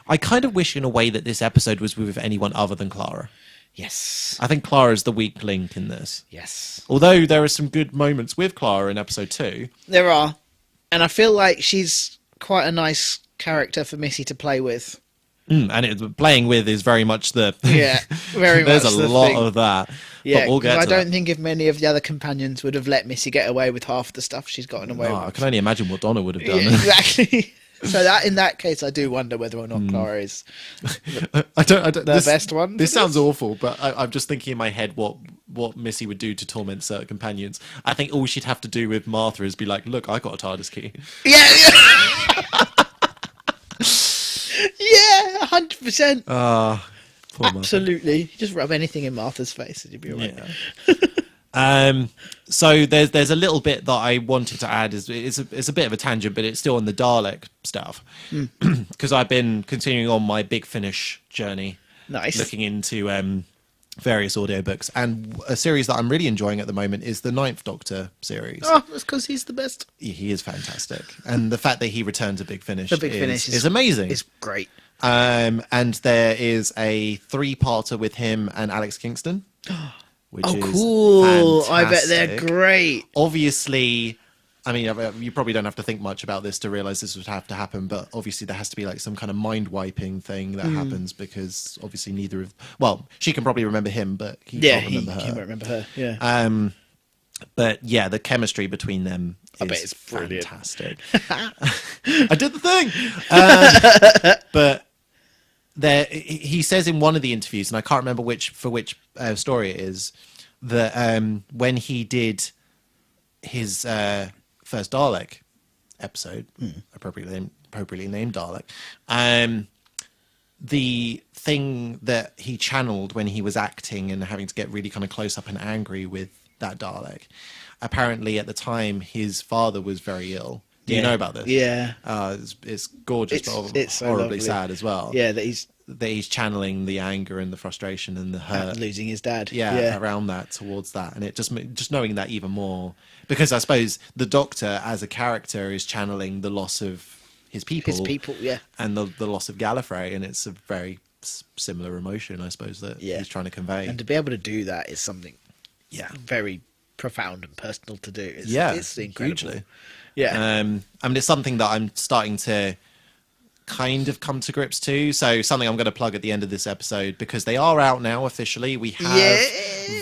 Speaker 3: I kind of wish in a way that this episode was with anyone other than Clara.
Speaker 4: Yes.
Speaker 3: I think Clara's the weak link in this.
Speaker 4: Yes.
Speaker 3: Although there are some good moments with Clara in episode 2.
Speaker 4: There are. And I feel like she's quite a nice character for Missy to play with.
Speaker 3: And playing with is very much the...
Speaker 4: Yeah, very much
Speaker 3: There's a
Speaker 4: the
Speaker 3: lot
Speaker 4: thing.
Speaker 3: of that.
Speaker 4: Yeah,
Speaker 3: but we'll get
Speaker 4: 'cause
Speaker 3: to
Speaker 4: I don't
Speaker 3: that.
Speaker 4: think if many of the other companions would have let Missy get away with half the stuff she's gotten away
Speaker 3: Oh, I
Speaker 4: with.
Speaker 3: can only imagine what Donna would have done.
Speaker 4: Yeah, exactly. So that in that case, I do wonder whether or not Clara is
Speaker 3: I don't,
Speaker 4: the
Speaker 3: this,
Speaker 4: best one.
Speaker 3: This
Speaker 4: for
Speaker 3: sounds awful, but I'm just thinking in my head what Missy would do to torment certain companions. I think all she'd have to do with Martha is be like, "Look, I got a TARDIS key."
Speaker 4: Yeah, yeah, 100%.
Speaker 3: Poor Martha.
Speaker 4: Absolutely. Just rub anything in Martha's face and you'd be alright.
Speaker 3: Yeah. So there's a little bit that I wanted to add. It's a bit of a tangent, but it's still on the Dalek stuff because I've been continuing on my Big Finish journey,
Speaker 4: Nice.
Speaker 3: looking into various audiobooks, and a series that I'm really enjoying at the moment is the Ninth Doctor series.
Speaker 4: Oh, that's because he's the best.
Speaker 3: He is fantastic, and the fact that he returned to Big Finish,
Speaker 4: The Big Finish
Speaker 3: is amazing.
Speaker 4: It's great.
Speaker 3: And there is a 3-parter with him and Alex Kingston. Which
Speaker 4: Oh,
Speaker 3: is
Speaker 4: cool. I bet they're
Speaker 3: fantastic.
Speaker 4: great.
Speaker 3: Obviously, I mean, you probably don't have to think much about this to realize this would have to happen, but obviously there has to be like some kind of mind wiping thing that happens because obviously neither of, well, she can probably remember him, but he can't remember her.
Speaker 4: He won't remember her. Yeah.
Speaker 3: But yeah, the chemistry between them is
Speaker 4: bet it's brilliant.
Speaker 3: fantastic. I did the thing. But he says in one of the interviews, and I can't remember which story it is, that when he did his first Dalek episode, appropriately named Dalek, the thing that he channeled when he was acting and having to get really kind of close up and angry with that Dalek, apparently at the time his father was very ill. Do you know about this?
Speaker 4: Yeah.
Speaker 3: It's gorgeous, but
Speaker 4: it's so
Speaker 3: horribly
Speaker 4: lovely.
Speaker 3: sad as well.
Speaker 4: Yeah, that he's
Speaker 3: channeling the anger and the frustration and the hurt,
Speaker 4: losing his dad.
Speaker 3: around that, towards that, and it just knowing that even more, because I suppose the Doctor as a character is channeling the loss of his people, and the loss of Gallifrey, and it's a very similar emotion, I suppose, that he's trying to convey.
Speaker 4: And to be able to do that is something, very profound and personal to do. It's incredible.
Speaker 3: Hugely.
Speaker 4: Yeah.
Speaker 3: I mean, it's something that I'm starting to kind of come to grips to. So something I'm going to plug at the end of this episode, because they are out now officially. We have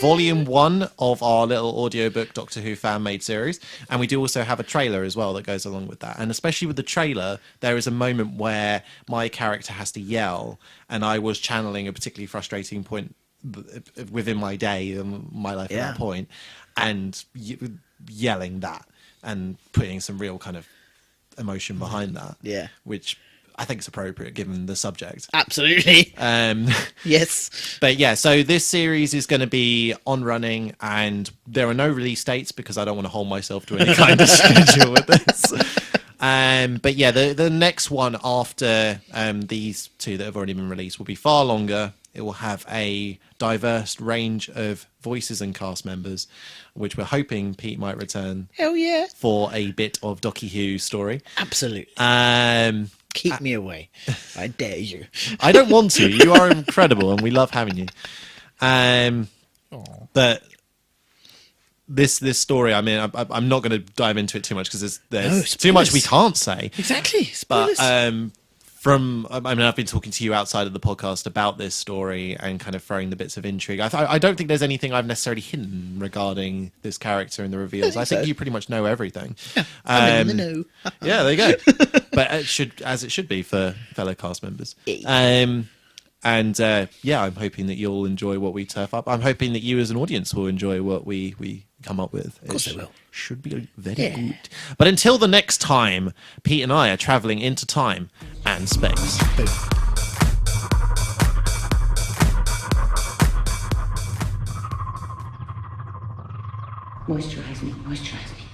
Speaker 3: volume 1 of our little audiobook Doctor Who fan-made series, and we do also have a trailer as well that goes along with that. And especially with the trailer, there is a moment where my character has to yell, and I was channeling a particularly frustrating point within my day and my life at that point, and yelling that and putting some real kind of emotion behind that.
Speaker 4: Yeah.
Speaker 3: Which I think is appropriate given the subject.
Speaker 4: Absolutely. Yes.
Speaker 3: But yeah, so this series is going to be on running, and there are no release dates because I don't want to hold myself to any kind of schedule with this. But yeah, the next one after these two that have already been released will be far longer. It will have a diverse range of voices and cast members, which we're hoping Pete might return.
Speaker 4: Hell yeah.
Speaker 3: For a bit of Docky Hugh story.
Speaker 4: Absolutely. Keep me away. I dare you.
Speaker 3: I don't want to. You are incredible, and we love having you. But this story, I mean, I'm not going to dive into it too much because there's too much we can't say.
Speaker 4: Exactly. Spoilers.
Speaker 3: But I've been talking to you outside of the podcast about this story and kind of throwing the bits of intrigue. I don't think there's anything I've necessarily hidden regarding this character and the reveals. I think you pretty much know everything.
Speaker 4: Yeah, I'm in the know.
Speaker 3: Yeah, there you go. But it should be for fellow cast members. I'm hoping that you'll enjoy what we turf up. I'm hoping that you as an audience will enjoy what we come up with.
Speaker 4: Of course I will.
Speaker 3: Should be very good. But until the next time, Pete and I are travelling into time and space.
Speaker 2: Moisturize me, moisturize me.